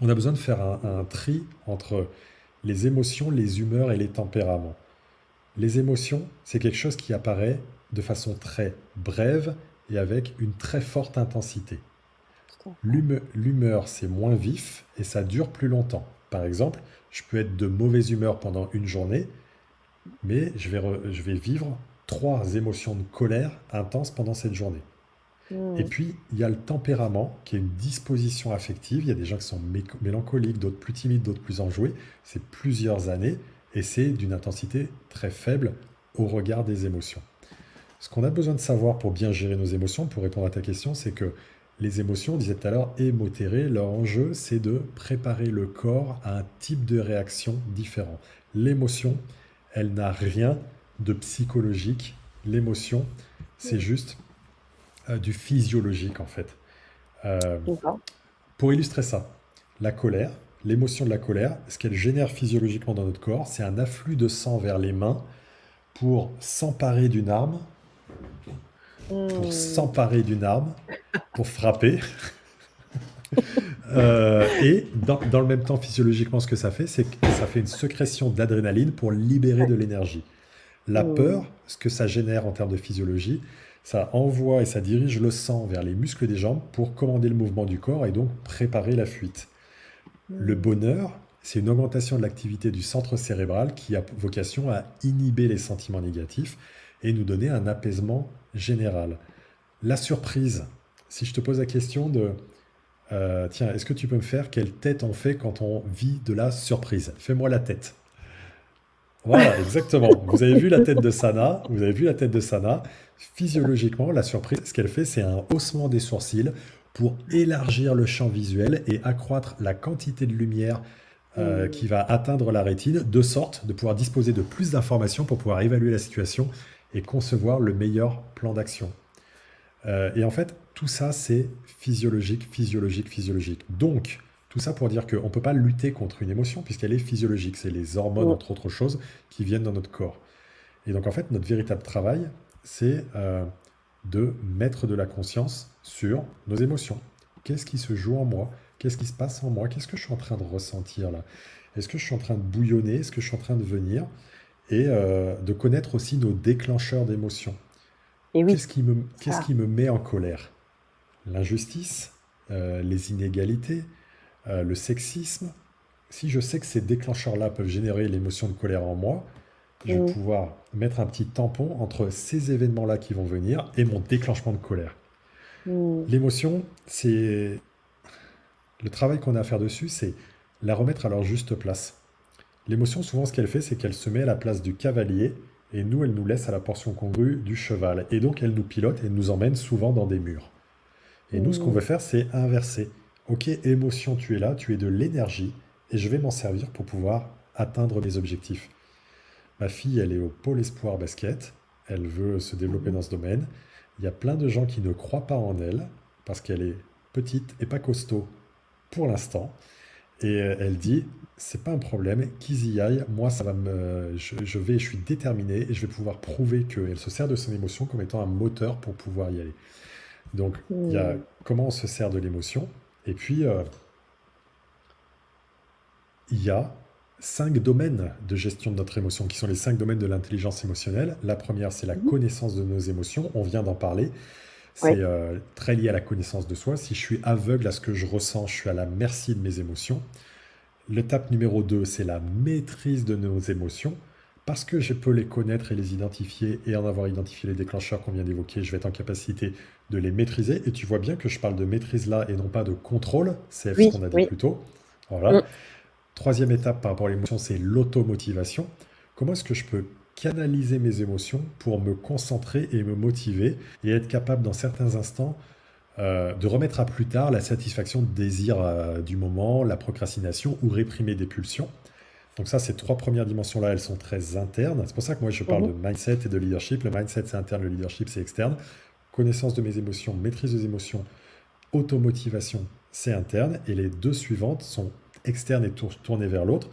on a besoin de faire un tri entre les émotions, les humeurs et les tempéraments. Les émotions, c'est quelque chose qui apparaît de façon très brève et avec une très forte intensité. Tout à fait. L'humeur, c'est moins vif et ça dure plus longtemps. Par exemple, je peux être de mauvaise humeur pendant une journée, mais je vais vivre trois émotions de colère intenses pendant cette journée. Et Mmh. puis, il y a le tempérament, qui est une disposition affective. Il y a des gens qui sont mélancoliques, d'autres plus timides, d'autres plus enjoués. C'est plusieurs années et c'est d'une intensité très faible au regard des émotions. Ce qu'on a besoin de savoir pour bien gérer nos émotions, pour répondre à ta question, c'est que les émotions, on disait tout à l'heure, émotérées, leur enjeu, c'est de préparer le corps à un type de réaction différent. L'émotion, elle n'a rien de psychologique. L'émotion, c'est Mmh. juste du physiologique en fait. Euh, D'accord. pour illustrer ça, la colère, l'émotion de la colère, ce qu'elle génère physiologiquement dans notre corps, c'est un afflux de sang vers les mains pour s'emparer d'une arme, pour Mmh. s'emparer d'une arme, pour frapper. Et dans le même temps, physiologiquement, ce que ça fait, c'est que ça fait une sécrétion d'adrénaline pour libérer Ouais. de l'énergie. La Mmh. peur, ce que ça génère en termes de physiologie, ça envoie et ça dirige le sang vers les muscles des jambes pour commander le mouvement du corps et donc préparer la fuite. Le Mmh. bonheur, c'est une augmentation de l'activité du centre cérébral qui a vocation à inhiber les sentiments négatifs et nous donner un apaisement général. La surprise, si je te pose la question de tiens, est-ce que tu peux me faire quelle tête on fait quand on vit de la surprise? Fais-moi la tête. Voilà, exactement. Vous avez vu la tête de Sana, vous avez vu la tête de Sana. Physiologiquement, la surprise, ce qu'elle fait, c'est un haussement des sourcils pour élargir le champ visuel et accroître la quantité de lumière Mmh. qui va atteindre la rétine, de sorte de pouvoir disposer de plus d'informations pour pouvoir évaluer la situation et concevoir le meilleur plan d'action. Et en fait, tout ça, c'est physiologique, physiologique, physiologique. Donc, Tout ça pour dire qu'on ne peut pas lutter contre une émotion puisqu'elle est physiologique. C'est les hormones, Mm. entre autres choses, qui viennent dans notre corps. Et donc, en fait, notre véritable travail, c'est de mettre de la conscience sur nos émotions. Qu'est-ce qui se joue en moi? Qu'est-ce qui se passe en moi? Qu'est-ce que je suis en train de ressentir là? Est-ce que je suis en train de bouillonner? Est-ce que je suis en train de venir? Et de connaître aussi nos déclencheurs d'émotions. Et oui, Qu'est-ce ça. qui me met en colère? L'injustice, les inégalités, le sexisme. Si je sais que ces déclencheurs-là peuvent générer l'émotion de colère en moi, je vais Mm. pouvoir mettre un petit tampon entre ces événements-là qui vont venir et mon déclenchement de colère. Mm. L'émotion, c'est le travail qu'on a à faire dessus, c'est la remettre à leur juste place. L'émotion, souvent, ce qu'elle fait, c'est qu'elle se met à la place du cavalier et nous, elle nous laisse à la portion congrue du cheval. Et donc, elle nous pilote et nous emmène souvent dans des murs. Et nous, ce qu'on Mm. veut faire, c'est inverser. Ok, émotion, tu es là, tu es de l'énergie et je vais m'en servir pour pouvoir atteindre mes objectifs. Ma fille, elle est au pôle espoir basket. Elle veut se développer Mhm. dans ce domaine. Il y a plein de gens qui ne croient pas en elle parce qu'elle est petite et pas costaud pour l'instant. Et elle dit, c'est pas un problème, qu'ils y aillent. Moi, je suis déterminé et je vais pouvoir prouver qu'elle se sert de son émotion comme étant un moteur pour pouvoir y aller. Donc, il y a Mm. comment on se sert de l'émotion. Et puis, il y a 5 domaines de gestion de notre émotion, qui sont les 5 domaines de l'intelligence émotionnelle. La première, c'est la Mhm. connaissance de nos émotions. On vient d'en parler. C'est Ouais. très lié à la connaissance de soi. Si je suis aveugle à ce que je ressens, je suis à la merci de mes émotions. L'étape numéro 2, c'est la maîtrise de nos émotions. Parce que je peux les connaître et les identifier et en avoir identifié les déclencheurs qu'on vient d'évoquer, je vais être en capacité de les maîtriser. Et tu vois bien que je parle de maîtrise là et non pas de contrôle. C'est ce Oui, qu'on a dit oui. plus tôt. Voilà. Mm. Troisième étape par rapport à l'émotion, c'est l'automotivation. Comment est-ce que je peux canaliser mes émotions pour me concentrer et me motiver et être capable dans certains instants de remettre à plus tard la satisfaction de désir du moment, la procrastination ou réprimer des pulsions. Donc ça, ces 3 premières dimensions-là, elles sont très internes. C'est pour ça que moi, je parle de Mhm. mindset et de leadership. Le mindset, c'est interne, le leadership, c'est externe. Connaissance de mes émotions, maîtrise des émotions, automotivation, c'est interne. Et les 2 suivantes sont externes et tournées vers l'autre.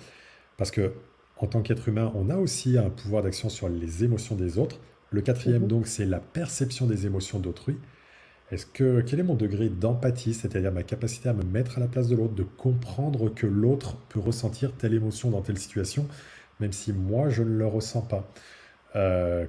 Parce que en tant qu'être humain, on a aussi un pouvoir d'action sur les émotions des autres. Le quatrième, Mhm. donc, c'est la perception des émotions d'autrui. Quel est mon degré d'empathie, c'est-à-dire ma capacité à me mettre à la place de l'autre, de comprendre que l'autre peut ressentir telle émotion dans telle situation, même si moi je ne le ressens pas.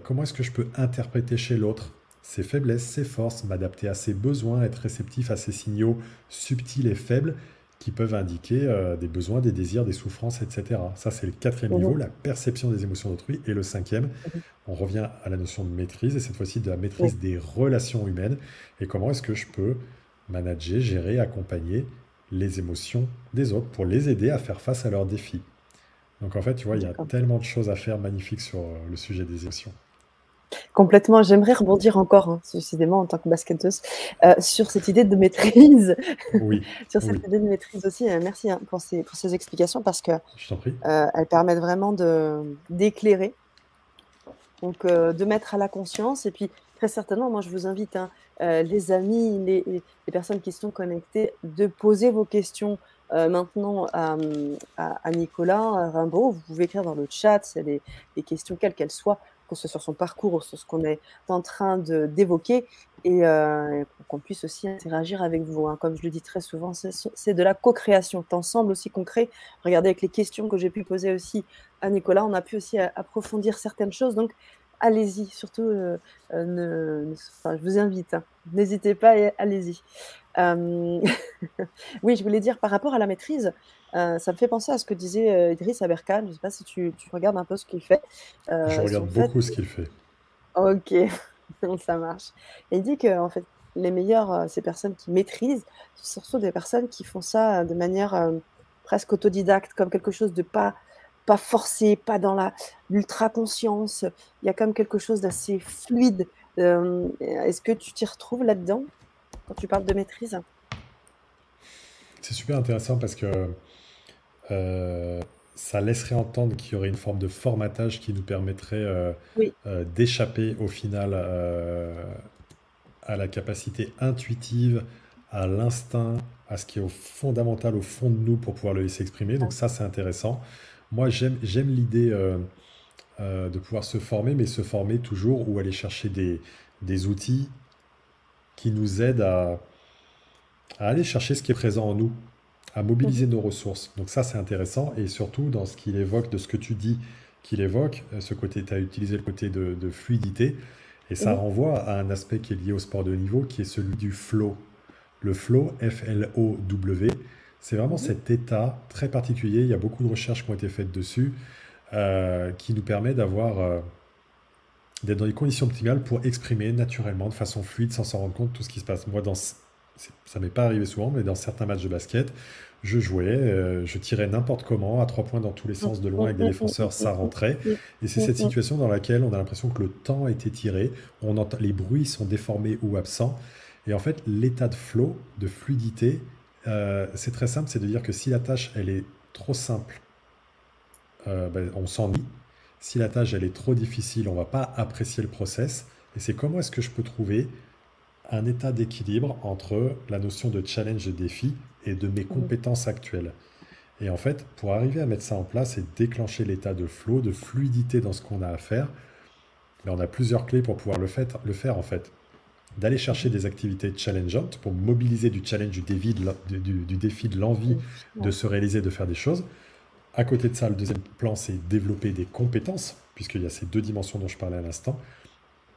Comment est-ce que je peux interpréter chez l'autre ses faiblesses, ses forces, m'adapter à ses besoins, être réceptif à ses signaux subtils et faibles qui peuvent indiquer des besoins, des désirs, des souffrances, etc. Ça, c'est le quatrième niveau, Mhm. la perception des émotions d'autrui. Et le cinquième, Mhm. on revient à la notion de maîtrise, et cette fois-ci de la Oui. maîtrise des relations humaines. Et comment est-ce que je peux manager, gérer, accompagner les émotions des autres pour les aider à faire face à leurs défis. Donc en fait, tu vois, il y a D'accord. tellement de choses à faire magnifiques sur le sujet des émotions. Complètement. J'aimerais rebondir encore, hein, décidément en tant que basketteuse, sur cette idée de maîtrise, Oui, sur cette oui, idée de maîtrise aussi. Merci, hein, pour ces explications parce que, je t'en prie. elles permettent vraiment de d'éclairer, donc de mettre à la conscience et puis très certainement, moi je vous invite, hein, les amis, les personnes qui sont connectées, de poser vos questions, maintenant à Nicolas Rimbaud. Vous pouvez écrire dans le chat s'il y a des questions quelles qu'elles soient, que ce soit sur son parcours ou sur ce qu'on est en train d'évoquer et qu'on puisse aussi interagir avec vous, hein. Comme je le dis très souvent, c'est de la co-création. C'est ensemble aussi qu'on crée. Regardez avec les questions que j'ai pu poser aussi à Nicolas, on a pu aussi approfondir certaines choses. Donc allez-y, surtout, enfin, je vous invite, hein, n'hésitez pas et allez-y. Hem, oui, je voulais dire par rapport à la maîtrise, ça me fait penser à ce que disait, Idriss Aberkane. Je ne sais pas si tu regardes un peu ce qu'il fait? Je Son regarde fait beaucoup ce qu'il fait. OK, ça marche. Et il dit qu'en fait, les meilleures, ces personnes qui maîtrisent, ce sont surtout des personnes qui font ça, de manière, presque autodidacte, comme quelque chose de pas forcé, pas dans la l'ultra-conscience. Il y a comme quelque chose d'assez fluide. Est-ce que tu t'y retrouves là-dedans, quand tu parles de maîtrise? C'est super intéressant parce que euh, ça laisserait entendre qu'il y aurait une forme de formatage qui nous permettrait Oui. d'échapper au final à la capacité intuitive à l'instinct, à ce qui est au fondamental au fond de nous pour pouvoir le laisser exprimer. Donc ça, c'est intéressant. Moi, j'aime l'idée de pouvoir se former, mais se former toujours ou aller chercher des outils qui nous aident à aller chercher ce qui est présent en nous, à mobiliser Mhm. nos ressources. Donc ça, c'est intéressant. Et surtout, dans ce qu'il évoque, de ce que tu dis qu'il évoque, ce côté, tu as utilisé le côté de fluidité, et ça Mhm. renvoie à un aspect qui est lié au sport de haut niveau, qui est celui du flow. Le flow, Flow, c'est vraiment Mhm. cet état très particulier. Il y a beaucoup de recherches qui ont été faites dessus, qui nous permet d'être dans les conditions optimales pour exprimer naturellement, de façon fluide, sans s'en rendre compte, tout ce qui se passe. Moi, ça m'est pas arrivé souvent, mais dans certains matchs de basket, je jouais, je tirais n'importe comment, à 3 points dans tous les Mhm. sens de loin Mhm. avec des Mhm. défenseurs, ça Mhm. rentrait. Et c'est Mhm. cette Mhm. situation dans laquelle on a l'impression que le temps a été tiré, les bruits sont déformés ou absents. Et en fait, l'état de flow, de fluidité, c'est très simple, c'est de dire que si la tâche, elle est trop simple, ben, on s'ennuie. Si la tâche elle est trop difficile, on va pas apprécier le process. Et c'est comment est-ce que je peux trouver un état d'équilibre entre la notion de challenge et défi et de mes Mhm. compétences actuelles. Et en fait, pour arriver à mettre ça en place et déclencher l'état de flow, de fluidité dans ce qu'on a à faire, ben, on a plusieurs clés pour pouvoir le faire en fait. D'aller chercher Mhm. des activités challengeantes pour mobiliser du challenge, du défi, de l'envie Mhm. de Ouais. se réaliser, de faire des choses. À côté de ça, le deuxième plan, c'est développer des compétences, puisqu'il y a ces deux dimensions dont je parlais à l'instant.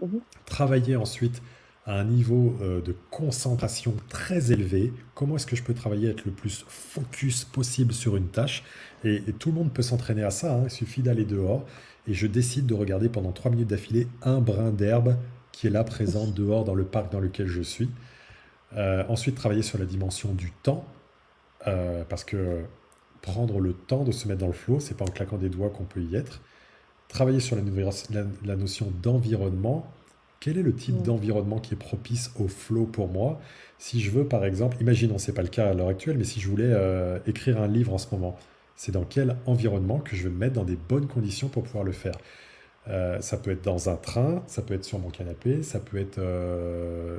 Mhm. Travailler ensuite à un niveau de concentration très élevé. Comment est-ce que je peux travailler, être le plus focus possible sur une tâche? Et tout le monde peut s'entraîner à ça, hein. Il suffit d'aller dehors. Et je décide de regarder pendant 3 minutes d'affilée un brin d'herbe qui est là présent dehors dans le parc dans lequel je suis. Ensuite, travailler sur la dimension du temps, parce que prendre le temps de se mettre dans le flow, c'est pas en claquant des doigts qu'on peut y être. Travailler sur la notion d'environnement. Quel est le type Mhm. d'environnement qui est propice au flow pour moi? Si je veux, par exemple, imaginons, c'est pas le cas à l'heure actuelle, mais si je voulais écrire un livre en ce moment, c'est dans quel environnement que je vais me mettre dans des bonnes conditions pour pouvoir le faire? Ça peut être dans un train, ça peut être sur mon canapé, ça peut être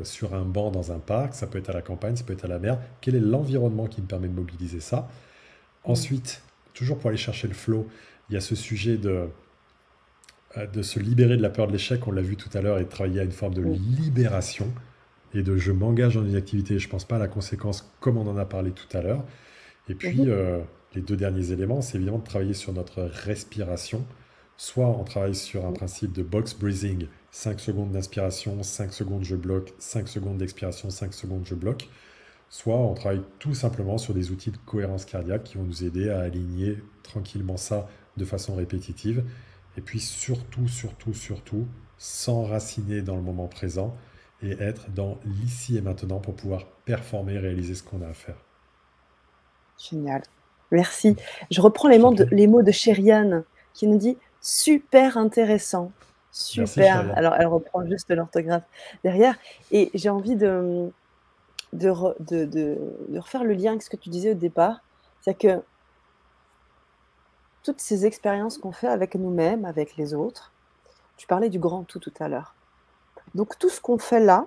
sur un banc dans un parc, ça peut être à la campagne, ça peut être à la mer. Quel est l'environnement qui me permet de mobiliser ça? Mhm. Ensuite, toujours pour aller chercher le flow, il y a ce sujet de se libérer de la peur de l'échec, on l'a vu tout à l'heure, et de travailler à une forme de Mhm. libération et de je m'engage dans une activité, je ne pense pas à la conséquence comme on en a parlé tout à l'heure. Et Mhm. puis, les deux derniers éléments, c'est évidemment de travailler sur notre respiration. Soit on travaille sur un principe de box breathing, 5 secondes d'inspiration, 5 secondes je bloque, 5 secondes d'expiration, 5 secondes je bloque. Soit on travaille tout simplement sur des outils de cohérence cardiaque qui vont nous aider à aligner tranquillement ça de façon répétitive. Et puis surtout, surtout, surtout, s'enraciner dans le moment présent et être dans l'ici et maintenant pour pouvoir performer, réaliser ce qu'on a à faire. Génial. Merci. Je reprends les Je t'en mots de prie. les mots de Chériane qui nous dit: «Super intéressant». Merci, Super. Chériane. Alors elle reprend juste l'orthographe derrière et j'ai envie de refaire le lien avec ce que tu disais au départ. C'est que toutes ces expériences qu'on fait avec nous-mêmes, avec les autres, tu parlais du grand tout à l'heure. Donc tout ce qu'on fait là,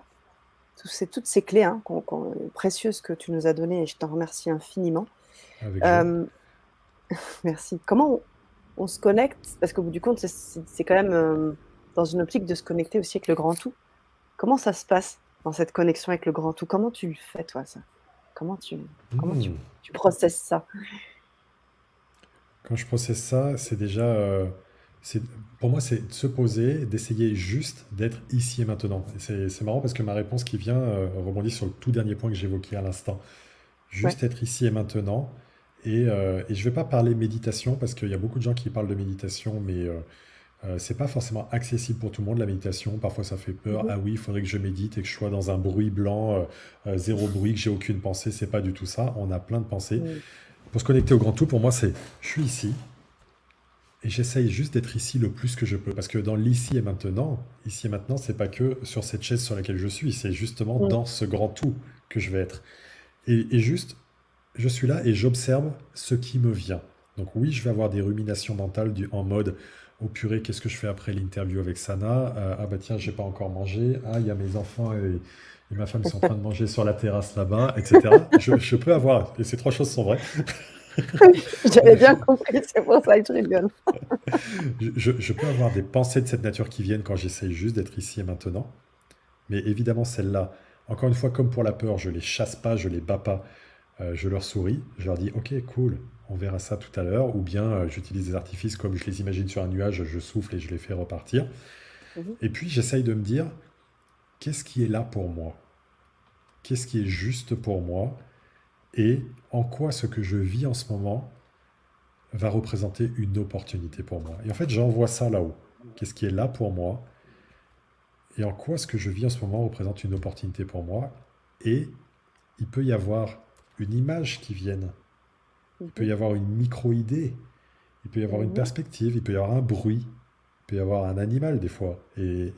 toutes ces clés, hein, précieuses que tu nous as données et je t'en remercie infiniment. Avec joie. Hem, Merci. Comment on se connecte? Parce qu'au bout du compte, c'est quand même, dans une optique de se connecter aussi avec le grand tout. Comment ça se passe dans cette connexion avec le grand tout? Comment tu le fais toi ça? Comment tu comment tu Hmm. tu processes ça? Quand je processe ça, c'est déjà, c'est, pour moi, c'est de se poser, d'essayer juste d'être ici et maintenant. Et c'est marrant parce que ma réponse qui vient rebondit sur le tout dernier point que j'évoquais à l'instant. Ouais. Juste être ici et maintenant. Et je ne vais pas parler méditation parce qu'il y a beaucoup de gens qui parlent de méditation, mais c'est pas forcément accessible pour tout le monde la méditation. Parfois ça fait peur. Mmh. Ah oui, il faudrait que je médite et que je sois dans un bruit blanc, zéro bruit, que j'ai aucune pensée. C'est pas du tout ça. On a plein de pensées. Mmh. Pour se connecter au grand tout, pour moi, c'est je suis ici et j'essaye juste d'être ici le plus que je peux. Parce que dans l'ici et maintenant, c'est pas que sur cette chaise sur laquelle je suis, c'est justement Mmh. dans ce grand tout que je vais être. Et juste, je suis là et j'observe ce qui me vient. Donc oui, je vais avoir des ruminations mentales en mode Oh purée, qu'est-ce que je fais après l'interview avec Sana? Ah bah tiens, j'ai pas encore mangé. Ah, il y a mes enfants et ma femme qui sont en train de manger sur la terrasse là-bas, etc. Je peux avoir, et ces trois choses sont vraies, J'avais bien compris, c'est pour ça que je rigole. je peux avoir des pensées de cette nature qui viennent quand j'essaye juste d'être ici et maintenant. Mais évidemment, celles-là, encore une fois, comme pour la peur, je les chasse pas, je les bats pas, je leur souris, je leur dis, ok, cool, on verra ça tout à l'heure, ou bien j'utilise des artifices comme je les imagine sur un nuage, je souffle et je les fais repartir. Mhm, Et puis j'essaye de me dire, qu'est-ce qui est là pour moi? Qu'est-ce qui est juste pour moi? Et en quoi ce que je vis en ce moment va représenter une opportunité pour moi? Et en fait, j'envoie ça là-haut. Qu'est-ce qui est là pour moi? Et en quoi ce que je vis en ce moment représente une opportunité pour moi? Et il peut y avoir une image qui vienne, il peut mhm, y avoir une micro-idée, il peut y avoir une mhm. perspective, il peut y avoir un bruit, il peut y avoir un animal des fois. Et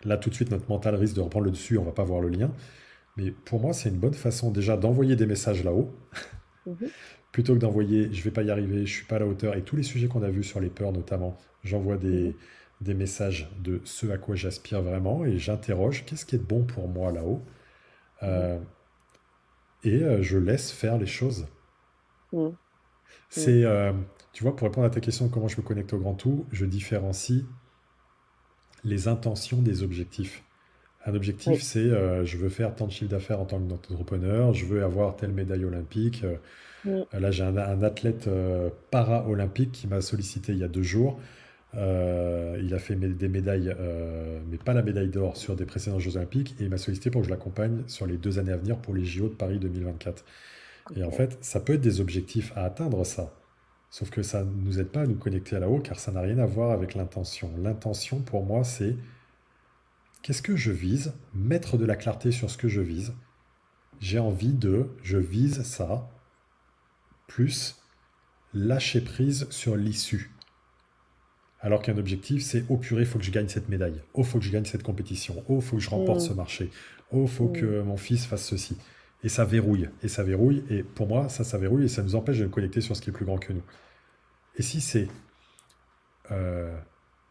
là, tout de suite, notre mental risque de reprendre le dessus, on va pas voir le lien. Mais pour moi, c'est une bonne façon déjà d'envoyer des messages là-haut, Mhm, plutôt que d'envoyer je vais pas y arriver, je suis pas à la hauteur. Et tous les sujets qu'on a vus sur les peurs notamment, j'envoie mhm, des messages de ce à quoi j'aspire vraiment et j'interroge qu'est-ce qui est bon pour moi là-haut. mhm, Euh, je laisse faire les choses. mhm, mhm. C'est, tu vois, pour répondre à ta question de comment je me connecte au grand tout, je différencie les intentions des objectifs. Un objectif, Oui. c'est je veux faire tant de chiffre d'affaires en tant qu'entrepreneur, je veux avoir telle médaille olympique. Mhm, Là, j'ai un athlète para-olympique qui m'a sollicité il y a 2 jours. Il a fait des médailles, mais pas la médaille d'or sur des précédents Jeux olympiques, et il m'a sollicité pour que je l'accompagne sur les 2 années à venir pour les JO de Paris 2024. Et en ok. fait, ça peut être des objectifs à atteindre, ça. Sauf que ça ne nous aide pas à nous connecter à là-haut, car ça n'a rien à voir avec l'intention. L'intention, pour moi, c'est qu'est-ce que je vise? Mettre de la clarté sur ce que je vise. J'ai envie je vise ça, plus lâcher prise sur l'issue. Alors qu'un objectif, c'est oh purée, il faut que je gagne cette médaille. Oh, faut que je gagne cette compétition. Oh, faut que je remporte ce Mhm, marché. Oh, faut mhm. que mon fils fasse ceci. Et ça verrouille. Et ça verrouille. Et pour moi, ça verrouille et ça nous empêche de nous connecter sur ce qui est plus grand que nous. Et si c'est euh,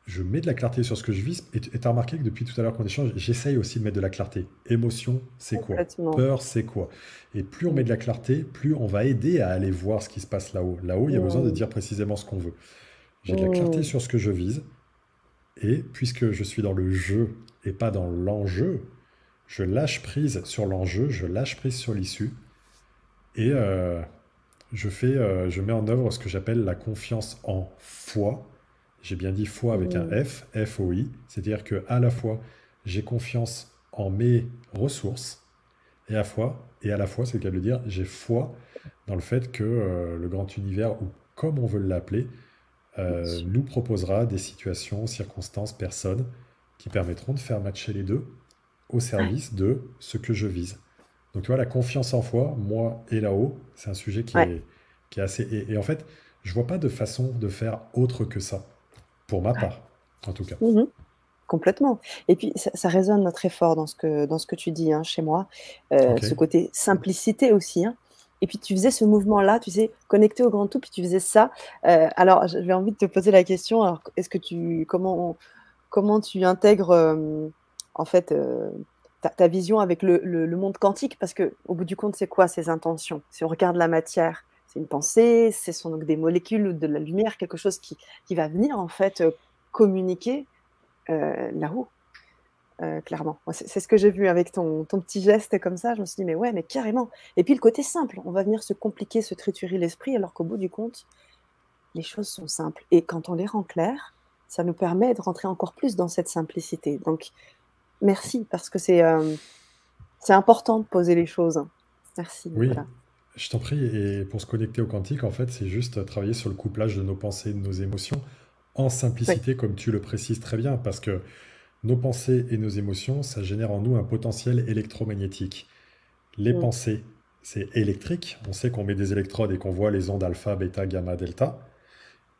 je mets de la clarté sur ce que je vis, et tu as remarqué que depuis tout à l'heure qu'on échange, j'essaye aussi de mettre de la clarté. Émotion, c'est quoi? Complètement. Peur, c'est quoi? Et plus on met Mhm, de la clarté, plus on va aider à aller voir ce qui se passe là-haut. Là-haut, il y a besoin de mhm, dire précisément ce qu'on veut. J'ai de la clarté mhm. sur ce que je vise, et puisque je suis dans le jeu et pas dans l'enjeu, je lâche prise sur l'enjeu, je lâche prise sur l'issue, et je mets en œuvre ce que j'appelle la confiance en foi. J'ai bien dit foi avec un Mhm. F, F-O-I, c'est-à-dire que à la fois j'ai confiance en mes ressources et à la fois, c'est le cas de le dire, j'ai foi dans le fait que le grand univers, ou comme on veut l'appeler, Bien sûr. nous proposera des situations, circonstances, personnes qui permettront de faire matcher les deux au service de ce que je vise. Donc tu vois, la confiance en foi, moi et là-haut, c'est un sujet Ouais. qui est assez... Et en fait, je vois pas de façon de faire autre que ça, pour ma Ouais. part, en tout cas. Mhm. Complètement. Et puis ça résonne très fort dans ce que tu dis, hein, chez moi, Ok. ce côté simplicité aussi, hein. Et puis tu faisais ce mouvement-là, tu sais, connecté au grand tout, puis tu faisais ça. Alors j'avais envie de te poser la question, alors est-ce que tu comment tu intègres, en fait, ta vision avec le monde quantique? Parce qu'au bout du compte, c'est quoi ces intentions? Si on regarde la matière, c'est une pensée, ce sont donc des molécules ou de la lumière, quelque chose qui va venir en fait, communiquer, là-haut, clairement. Moi, c'est ce que j'ai vu avec ton petit geste comme ça, je me suis dit: «Mais ouais, mais carrément» et puis le côté simple, on va venir se compliquer, se triturer l'esprit alors qu'au bout du compte, les choses sont simples et quand on les rend claires, ça nous permet de rentrer encore plus dans cette simplicité. Donc merci parce que c'est important de poser les choses. Merci, Oui, Nicolas. je t'en prie. Et pour se connecter au quantique, en fait, c'est juste travailler sur le couplage de nos pensées et de nos émotions en Oui. simplicité, comme tu le précises très bien, parce que nos pensées et nos émotions, ça génère en nous un potentiel électromagnétique. Les Mmh. pensées, c'est électrique. On sait qu'on met des électrodes et qu'on voit les ondes alpha, bêta, gamma, delta.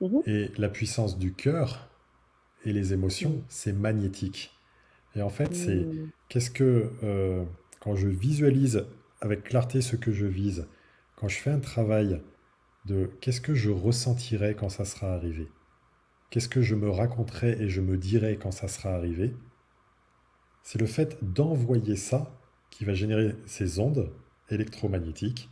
Mmh mh. Et la puissance du cœur et les émotions, Mmh. c'est magnétique. Et en fait, c'est Mmh. qu'est-ce que, quand je visualise avec clarté ce que je vise, quand je fais un travail de qu'est-ce que je ressentirai quand ça sera arrivé, qu'est-ce que je me raconterai et je me dirai quand ça sera arrivé. C'est le fait d'envoyer ça qui va générer ces ondes électromagnétiques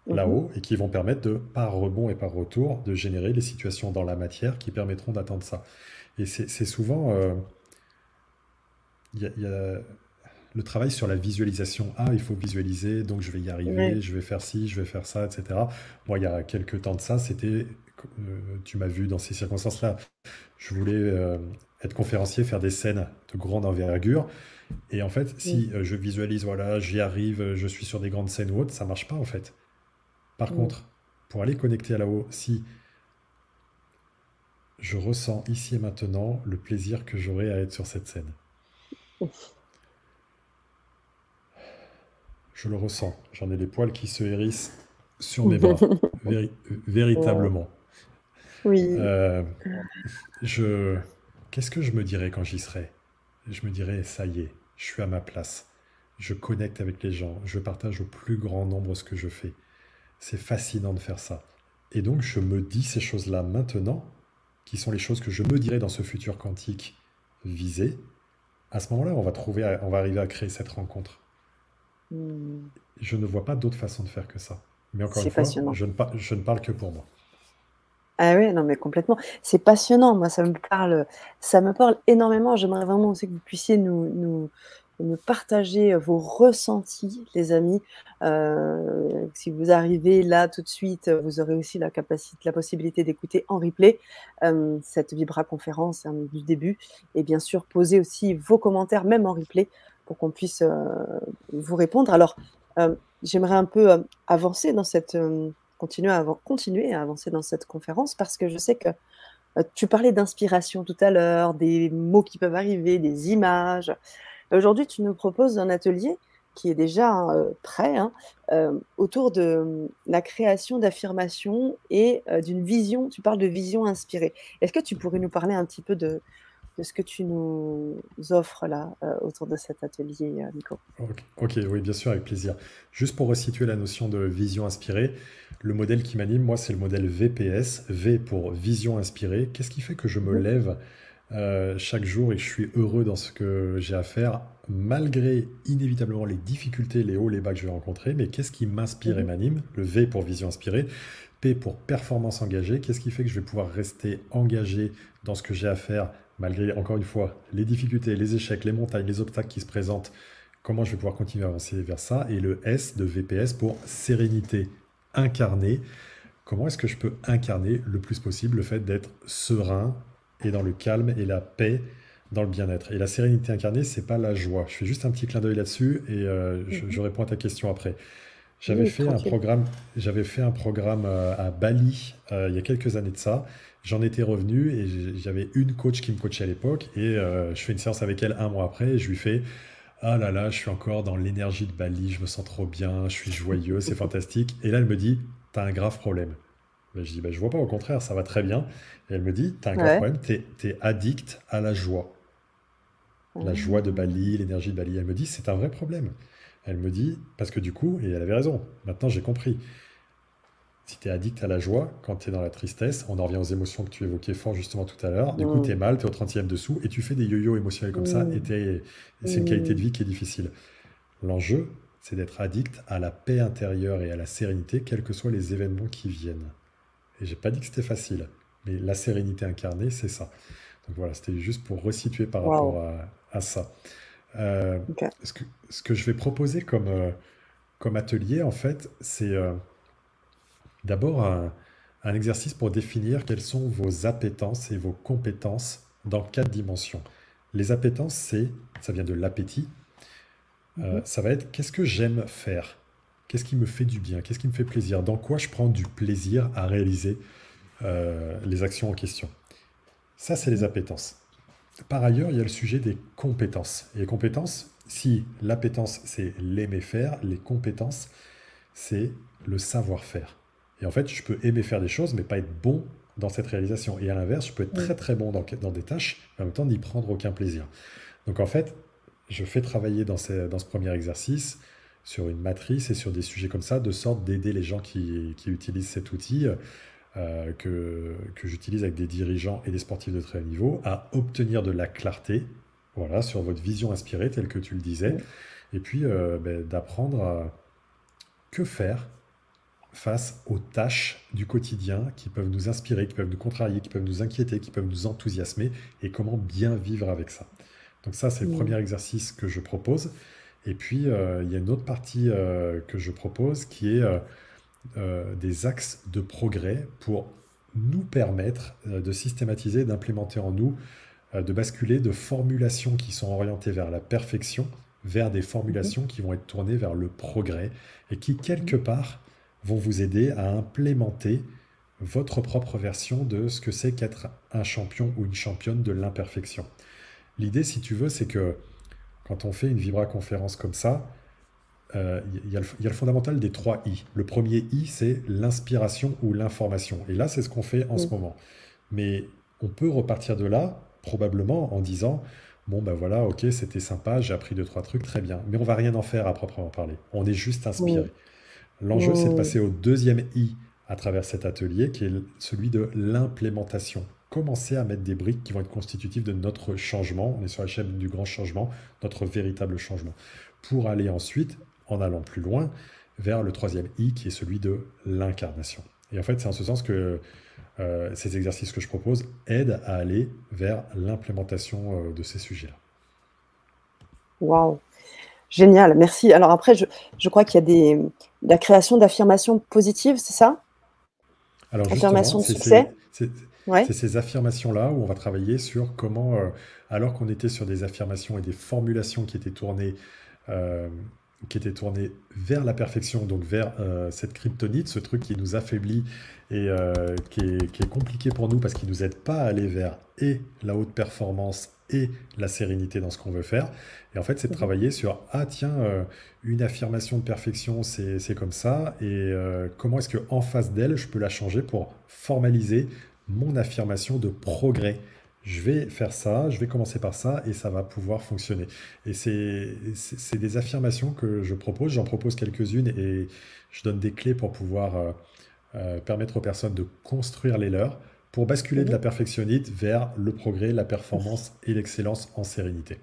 Mhm. là-haut et qui vont permettre de, par rebond et par retour, de générer les situations dans la matière qui permettront d'atteindre ça. Et c'est souvent, il y a le travail sur la visualisation. Ah, il faut visualiser, donc je vais y arriver, Ouais. je vais faire ci, je vais faire ça, etc. Moi, il y a quelques temps de ça, c'était, tu m'as vu dans ces circonstances-là, je voulais être conférencier, faire des scènes de grande envergure. Et en fait, Mm. si je visualise, voilà, j'y arrive, je suis sur des grandes scènes ou autres, ça marche pas en fait. Par Mm. contre, pour aller connecter à là-haut, si je ressens ici et maintenant le plaisir que j'aurai à être sur cette scène, je le ressens. J'en ai les poils qui se hérissent sur mes bras, Wow. véritablement. Oui. Euh, je... Qu'est-ce que je me dirais quand j'y serai? Je me dirais, ça y est, je suis à ma place. Je connecte avec les gens. Je partage au plus grand nombre ce que je fais. C'est fascinant de faire ça. Et donc, je me dis ces choses-là maintenant, qui sont les choses que je me dirais dans ce futur quantique visé. À ce moment-là, on va arriver à créer cette rencontre. Mm. Je ne vois pas d'autre façon de faire que ça. Mais encore une C'est fois, passionnant. je ne parle que pour moi. Ah ouais, non, mais complètement. C'est passionnant. Moi, ça me parle énormément. J'aimerais vraiment aussi que vous puissiez nous partager vos ressentis, les amis. Si vous arrivez là tout de suite, vous aurez aussi la possibilité d'écouter en replay cette Vibra conférence du début. Et bien sûr, poser aussi vos commentaires, même en replay, pour qu'on puisse vous répondre. Alors, j'aimerais un peu avancer dans continuer à avancer dans cette conférence parce que je sais que tu parlais d'inspiration tout à l'heure, des mots qui peuvent arriver, des images. Aujourd'hui, tu nous proposes un atelier qui est déjà prêt hein, autour de la création d'affirmations et d'une vision. Tu parles de vision inspirée. Est-ce que tu pourrais nous parler un petit peu de ce que tu nous offres là autour de cet atelier, Nico? Ok, ok, oui, bien sûr, avec plaisir. Juste pour resituer la notion de vision inspirée, le modèle qui m'anime, moi, c'est le modèle VPS, V pour vision inspirée. Qu'est-ce qui fait que je me Mhm. lève chaque jour et que je suis heureux dans ce que j'ai à faire, malgré inévitablement les difficultés, les hauts, les bas que je vais rencontrer, mais qu'est-ce qui m'inspire et Mhm. m'anime? Le V pour vision inspirée, P pour performance engagée. Qu'est-ce qui fait que je vais pouvoir rester engagé dans ce que j'ai à faire, malgré, encore une fois, les difficultés, les échecs, les montagnes, les obstacles qui se présentent? Comment je vais pouvoir continuer à avancer vers ça? Et le S de VPS pour sérénité incarnée. Comment est-ce que je peux incarner le plus possible le fait d'être serein et dans le calme et la paix, dans le bien-être? Et la sérénité incarnée, c'est pas la joie. Je fais juste un petit clin d'œil là-dessus et Mhm. je réponds à ta question après. J'avais Oui, fait un tranquille. programme, j'avais fait un programme à Bali il y a quelques années de ça. J'en étais revenu et j'avais une coach qui me coachait à l'époque et je fais une séance avec elle un mois après et je lui fais ah là là, je suis encore dans l'énergie de Bali, je me sens trop bien, je suis joyeux, c'est fantastique. Et là, elle me dit, t'as un grave problème. Ben, je dis, ben, je vois pas, au contraire, ça va très bien. Et elle me dit, t'as un grave Ouais. problème, t'es addict à la joie. La joie de Ah. Bali, l'énergie de Bali. Elle me dit, c'est un vrai problème. Elle me dit, parce que du coup, et elle avait raison, maintenant j'ai compris, si tu es addict à la joie, quand tu es dans la tristesse, on en revient aux émotions que tu évoquais fort justement tout à l'heure, du coup tu es Mm. mal, tu es au 30e dessous, et tu fais des yo-yo émotionnels comme ça, Mm. et c'est une qualité de Mm. vie qui est difficile. L'enjeu, c'est d'être addict à la paix intérieure et à la sérénité, quels que soient les événements qui viennent. Et j'ai pas dit que c'était facile, mais la sérénité incarnée, c'est ça. Donc voilà, c'était juste pour resituer par Waouh. rapport à ça. Euh, Ok. ce que je vais proposer comme atelier, en fait, c'est d'abord un exercice pour définir quelles sont vos appétences et vos compétences dans 4 dimensions. Les appétences, ça vient de l'appétit. Mhm. Ça va être qu'est-ce que j'aime faire? Qu'est-ce qui me fait du bien? Qu'est-ce qui me fait plaisir? Dans quoi je prends du plaisir à réaliser les actions en question? Ça, c'est les Mhm. appétences. Par ailleurs, il y a le sujet des compétences. Et les compétences, si l'appétence, c'est l'aimer faire, les compétences, c'est le savoir-faire. Et en fait, je peux aimer faire des choses, mais pas être bon dans cette réalisation. Et à l'inverse, je peux être Mm. très très bon dans des tâches, mais en même temps n'y prendre aucun plaisir. Donc en fait, je fais travailler dans ce premier exercice sur une matrice et sur des sujets comme ça, de sorte d'aider les gens qui utilisent cet outil que j'utilise avec des dirigeants et des sportifs de très haut niveau, à obtenir de la clarté, voilà, sur votre vision inspirée, telle que tu le disais, Mmh. et puis d'apprendre à que faire face aux tâches du quotidien qui peuvent nous inspirer, qui peuvent nous contrarier, qui peuvent nous inquiéter, qui peuvent nous enthousiasmer, et comment bien vivre avec ça. Donc ça, c'est le Mmh. premier exercice que je propose. Et puis, il y a une autre partie que je propose qui est des axes de progrès pour nous permettre de systématiser, d'implémenter en nous, de basculer de formulations qui sont orientées vers la perfection vers des Mmh. formulations qui vont être tournées vers le progrès et qui, Mmh. quelque part, vont vous aider à implémenter votre propre version de ce que c'est qu'être un champion ou une championne de l'imperfection. L'idée, si tu veux, c'est que quand on fait une vibra-conférence comme ça, il y a le fondamental des trois I. Le premier I, c'est l'inspiration ou l'information. Et là, c'est ce qu'on fait en ce Mmh. moment. Mais on peut repartir de là, probablement, en disant, bon, ben voilà, ok, c'était sympa, j'ai appris deux, trois trucs, très bien. Mais on va rien en faire à proprement parler. On est juste Mmh. inspiré. L'enjeu, c'est de Mmh. passer au deuxième I à travers cet atelier, qui est celui de l'implémentation. Commencer à mettre des briques qui vont être constitutives de notre changement. On est sur la chaîne du grand changement, notre véritable changement. Pour aller ensuite, en allant plus loin, vers le troisième I, qui est celui de l'incarnation. Et en fait, c'est en ce sens que ces exercices que je propose aident à aller vers l'implémentation de ces sujets-là. Waouh! Génial, merci. Alors après, je crois qu'il y a la création d'affirmations positives, c'est ça? Alors justement, Affirmations de succès? Ouais. c'est ces affirmations-là où on va travailler sur comment, alors qu'on était sur des affirmations et des formulations euh, qui étaient tournées vers la perfection, donc vers cette kryptonite, ce truc qui nous affaiblit et qui est compliqué pour nous parce qu'il ne nous aide pas à aller vers et la haute performance et la sérénité dans ce qu'on veut faire. Et en fait, c'est de Mmh. travailler sur, ah tiens, une affirmation de perfection, c'est comme ça, et comment est-ce qu'en face d'elle, je peux la changer pour formaliser mon affirmation de progrès. Je vais faire ça, je vais commencer par ça, et ça va pouvoir fonctionner. Et c'est des affirmations que je propose, j'en propose quelques-unes, et je donne des clés pour pouvoir permettre aux personnes de construire les leurs, pour basculer de Mmh. la perfectionnite vers le progrès, la performance et l'excellence en sérénité.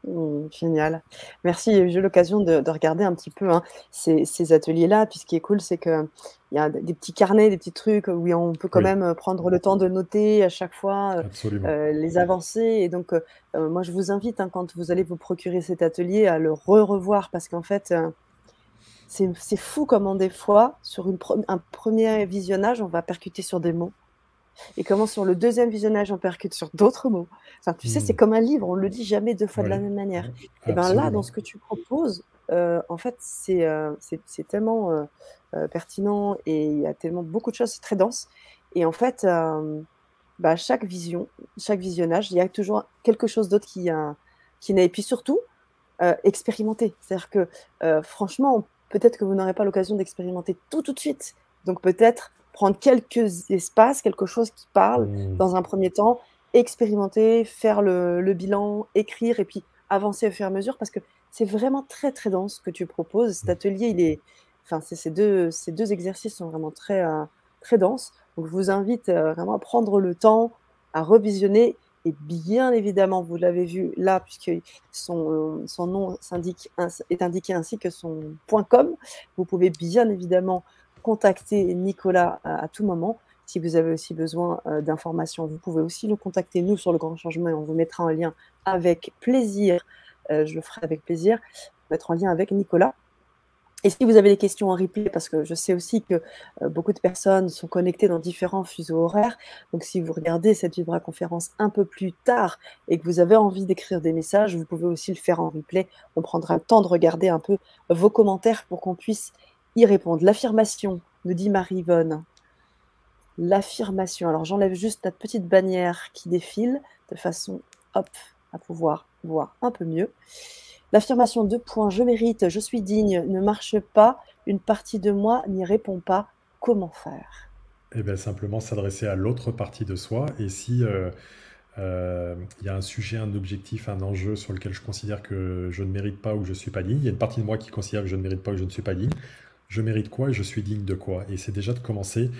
Mmh, génial. Merci, j'ai eu l'occasion de regarder un petit peu, hein, ces ateliers-là. Puis ce qui est cool, c'est qu'il y a des petits carnets, des petits trucs où on peut quand Oui, même, prendre le temps de noter à chaque fois, absolument. les avancées. Et donc, moi je vous invite, hein, quand vous allez vous procurer cet atelier, à le revoir parce qu'en fait, c'est fou comment des fois, sur un premier visionnage, on va percuter sur des mots. Et comment sur le deuxième visionnage, on percute sur d'autres mots. Enfin, tu sais, c'est Hmm. comme un livre, on le lit jamais 2 fois de la Oui, même manière. Et ben là, dans absolument. ce que tu proposes, en fait, c'est tellement, pertinent et il y a tellement beaucoup de choses, c'est très dense. Et en fait, bah, chaque visionnage, il y a toujours quelque chose d'autre qui naît. Et puis surtout, expérimenter. C'est-à-dire que, franchement, peut-être que vous n'aurez pas l'occasion d'expérimenter tout de suite. Donc peut-être prendre quelques espaces, quelque chose qui parle Hmm. dans un premier temps, expérimenter, faire le bilan, écrire et puis avancer au fur et à mesure parce que c'est vraiment très, très dense ce que tu proposes. Cet atelier, il est enfin, ces deux exercices sont vraiment très, très denses. Donc je vous invite, vraiment à prendre le temps, à revisionner et bien évidemment, vous l'avez vu là, puisque son nom est indiqué ainsi que son point .com. Vous pouvez bien évidemment contacter Nicolas à tout moment. Si vous avez aussi besoin d'informations, vous pouvez aussi nous contacter, nous, sur Le Grand Changement, et on vous mettra en lien avec plaisir. Je le ferai avec plaisir, mettre en lien avec Nicolas. Et si vous avez des questions en replay, parce que je sais aussi que beaucoup de personnes sont connectées dans différents fuseaux horaires, donc si vous regardez cette vibra-conférence un peu plus tard et que vous avez envie d'écrire des messages, vous pouvez aussi le faire en replay. On prendra le temps de regarder un peu vos commentaires pour qu'on puisse y répondre. L'affirmation, nous dit Marie-Yvonne. L'affirmation. Alors j'enlève juste notre petite bannière qui défile de façon, hop, à pouvoir voir un peu mieux. L'affirmation 2 points, je mérite, je suis digne, ne marche pas, une partie de moi n'y répond pas. Comment faire? Et bien simplement s'adresser à l'autre partie de soi. Et si il y a un sujet, un objectif, un enjeu sur lequel je considère que je ne mérite pas ou que je ne suis pas digne, il y a une partie de moi qui considère que je ne mérite pas ou que je ne suis pas digne. Je mérite quoi et je suis digne de quoi? Et c'est déjà de commencer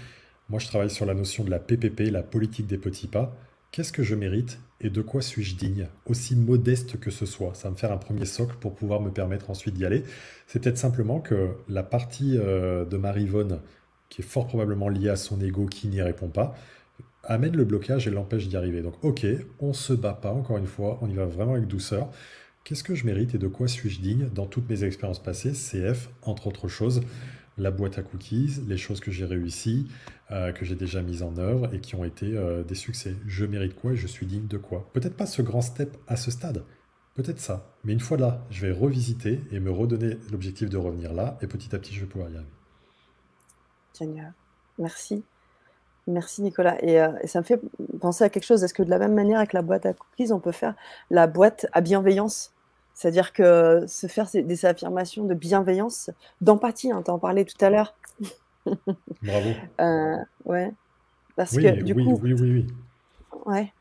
Moi, je travaille sur la notion de la PPP, la politique des petits pas. Qu'est-ce que je mérite et de quoi suis-je digne, aussi modeste que ce soit? Ça va me faire un premier socle pour pouvoir me permettre ensuite d'y aller. C'est peut-être simplement que la partie de Marivonne, qui est fort probablement liée à son ego qui n'y répond pas, amène le blocage et l'empêche d'y arriver. Donc, ok, on se bat pas, encore une fois, on y va vraiment avec douceur. Qu'est-ce que je mérite et de quoi suis-je digne dans toutes mes expériences passées, CF, entre autres choses, la boîte à cookies, les choses que j'ai réussies, que j'ai déjà mises en œuvre et qui ont été des succès. Je mérite quoi et je suis digne de quoi? Peut-être pas ce grand step à ce stade, peut-être ça. Mais une fois là, je vais revisiter et me redonner l'objectif de revenir là et petit à petit, je vais pouvoir y arriver. Génial. Merci. Merci Nicolas. Et ça me fait penser à quelque chose. Est-ce que de la même manière avec la boîte à cookies, on peut faire la boîte à bienveillance? C'est-à-dire que se faire des affirmations de bienveillance, d'empathie, hein, tu en parlais tout à l'heure. Bravo. Ouais, parce que Oui, du oui, coup, oui, oui, oui. ouais,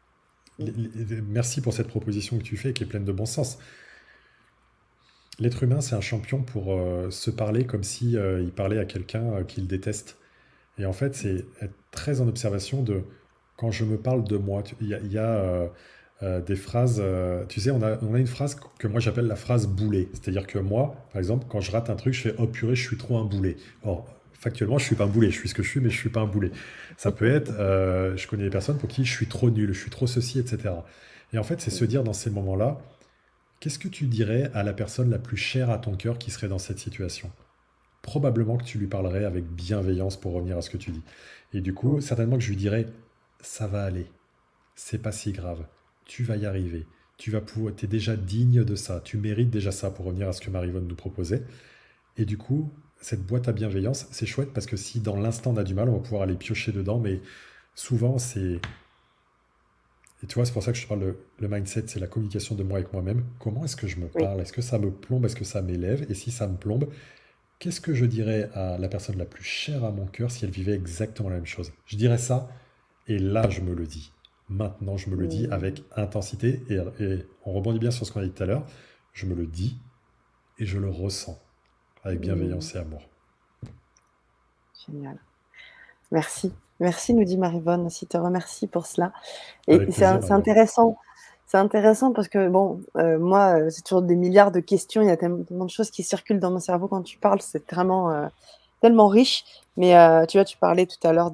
Merci pour cette proposition que tu fais qui est pleine de bon sens. L'être humain, c'est un champion pour se parler comme si il parlait à quelqu'un qu'il déteste. Et en fait, c'est être très en observation de quand je me parle de moi. Il y a des phrases, tu sais, on a une phrase que moi j'appelle la phrase boulet. C'est-à-dire que moi, par exemple, quand je rate un truc, je fais oh purée, je suis trop un boulet. Or, factuellement, je suis pas un boulet. Je suis ce que je suis, mais je suis pas un boulet. Ça peut être, je connais des personnes pour qui je suis trop nul, je suis trop ceci, etc. Et en fait, c'est se dire dans ces moments-là, qu'est-ce que tu dirais à la personne la plus chère à ton cœur qui serait dans cette situation? Probablement que tu lui parlerais avec bienveillance pour revenir à ce que tu dis. Et du coup, certainement que je lui dirais, ça va aller, c'est pas si grave, tu vas y arriver, tu vas pouvoir, t'es déjà digne de ça, tu mérites déjà ça pour revenir à ce que Marivonne nous proposait. Et du coup, cette boîte à bienveillance, c'est chouette parce que si dans l'instant on a du mal, on va pouvoir aller piocher dedans, mais souvent c'est... Et tu vois, c'est pour ça que je te parle de le mindset, c'est la communication de moi avec moi-même. Comment est-ce que je me oui. parle? Est-ce que ça me plombe? Est-ce que ça m'élève? Et si ça me plombe, qu'est-ce que je dirais à la personne la plus chère à mon cœur si elle vivait exactement la même chose? Je dirais ça, et là je me le dis. Maintenant je me le dis Mmh. avec intensité, et on rebondit bien sur ce qu'on a dit tout à l'heure. Je me le dis et je le ressens avec Mmh. bienveillance et amour. Génial. Merci. Merci, nous dit Marivonne aussi, te remercie pour cela. Et Avec c'est plaisir, c'est Marianne. intéressant. C'est intéressant parce que, bon, moi, c'est toujours des milliards de questions, il y a tellement de choses qui circulent dans mon cerveau quand tu parles, c'est vraiment tellement riche. Mais tu vois, tu parlais tout à l'heure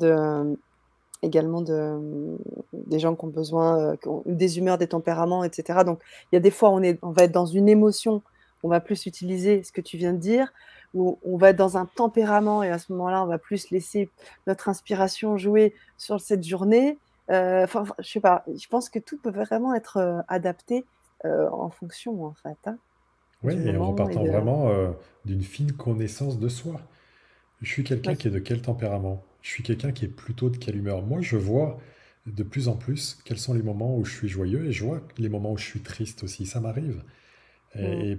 également des gens qui ont besoin, qui ont des humeurs, des tempéraments, etc. Donc, il y a des fois, on va être dans une émotion, on va plus utiliser ce que tu viens de dire, ou on va être dans un tempérament et à ce moment-là, on va plus laisser notre inspiration jouer sur cette journée. Enfin, je sais pas, je pense que tout peut vraiment être adapté en fonction, en fait, hein, Oui, du et en moment et repartant de. vraiment d'une fine connaissance de soi. Je suis quelqu'un Oui. qui est de quel tempérament? Je suis quelqu'un qui est plutôt de quelle humeur? Moi, je vois de plus en plus quels sont les moments où je suis joyeux et je vois les moments où je suis triste aussi. Ça m'arrive. Mm,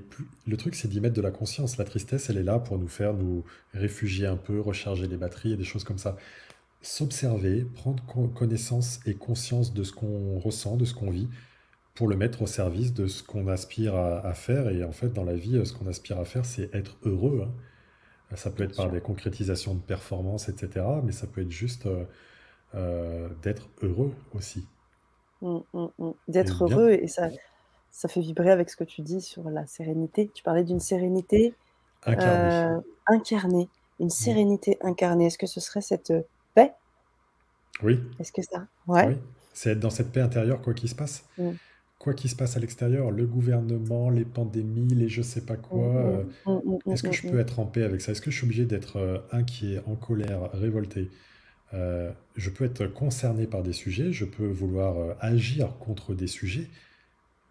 Le truc, c'est d'y mettre de la conscience. La tristesse, elle est là pour nous faire nous réfugier un peu, recharger les batteries et des choses comme ça. S'observer, prendre connaissance et conscience de ce qu'on ressent, de ce qu'on vit, pour le mettre au service de ce qu'on aspire à faire. Et en fait, dans la vie, ce qu'on aspire à faire, c'est être heureux, hein. Ça peut bien être par sûr. des concrétisations de performance, etc. Mais ça peut être juste d'être heureux aussi. Et D'être bien heureux et ça fait vibrer avec ce que tu dis sur la sérénité. Tu parlais d'une sérénité incarné. incarnée, une Mm. sérénité incarnée. Est-ce que ce serait cette paix? Oui, Est-ce que ça? Ouais. oui. C'est être dans cette paix intérieure, quoi qu'il se passe. Mmh. Quoi qu'il se passe à l'extérieur, le gouvernement, les pandémies, les je sais pas quoi, Mmh mh. Mmh mh, mmh, est-ce que mmh, je peux mmh. être en paix avec ça? Est-ce que je suis obligé d'être inquiet, en colère, révolté? Je peux être concerné par des sujets, je peux vouloir agir contre des sujets,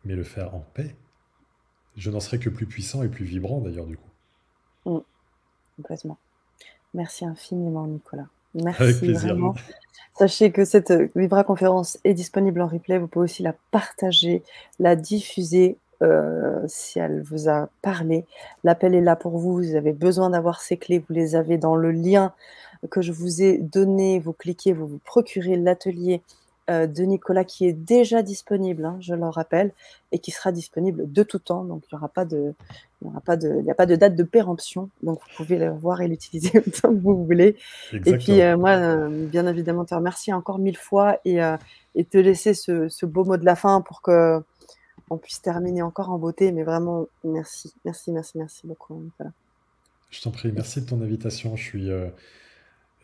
mais le faire en paix. Je n'en serai que plus puissant et plus vibrant d'ailleurs du coup. Mmh, complètement. Merci infiniment Nicolas. Avec Merci plaisir. vraiment. Sachez que cette, Vibra conférence est disponible en replay. Vous pouvez aussi la partager, la diffuser, si elle vous a parlé. L'appel est là pour vous. Vous avez besoin d'avoir ces clés, vous les avez dans le lien que je vous ai donné. Vous cliquez, vous vous procurez l'atelier de Nicolas qui est déjà disponible, hein, je le rappelle, et qui sera disponible de tout temps. Donc il y a pas de date de péremption, donc vous pouvez le voir et l'utiliser autant que vous voulez. Et puis, Exactement. moi, bien évidemment te remercier encore 1000 fois et te laisser ce beau mot de la fin pour qu'on puisse terminer encore en beauté. Mais vraiment merci, merci, merci, merci beaucoup, Nicolas. Je t'en prie, merci Merci. de ton invitation.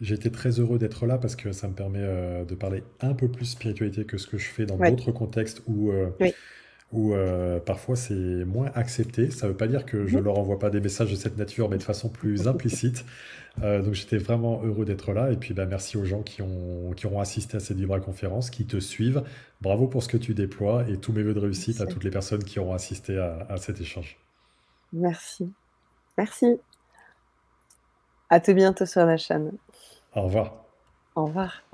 J'ai été très heureux d'être là parce que ça me permet de parler un peu plus spiritualité que ce que je fais dans Ouais, d'autres contextes oui. où parfois c'est moins accepté. Ça ne veut pas dire que je Mmh. leur envoie pas des messages de cette nature, mais de façon plus implicite. Donc j'étais vraiment heureux d'être là. Et puis bah, merci aux gens qui auront assisté à cette Vibra-conférence, qui te suivent. Bravo pour ce que tu déploies et tous mes voeux de réussite à Merci. toutes les personnes qui auront assisté à cet échange. Merci. Merci. À tout bientôt sur la chaîne. Au revoir. Au revoir.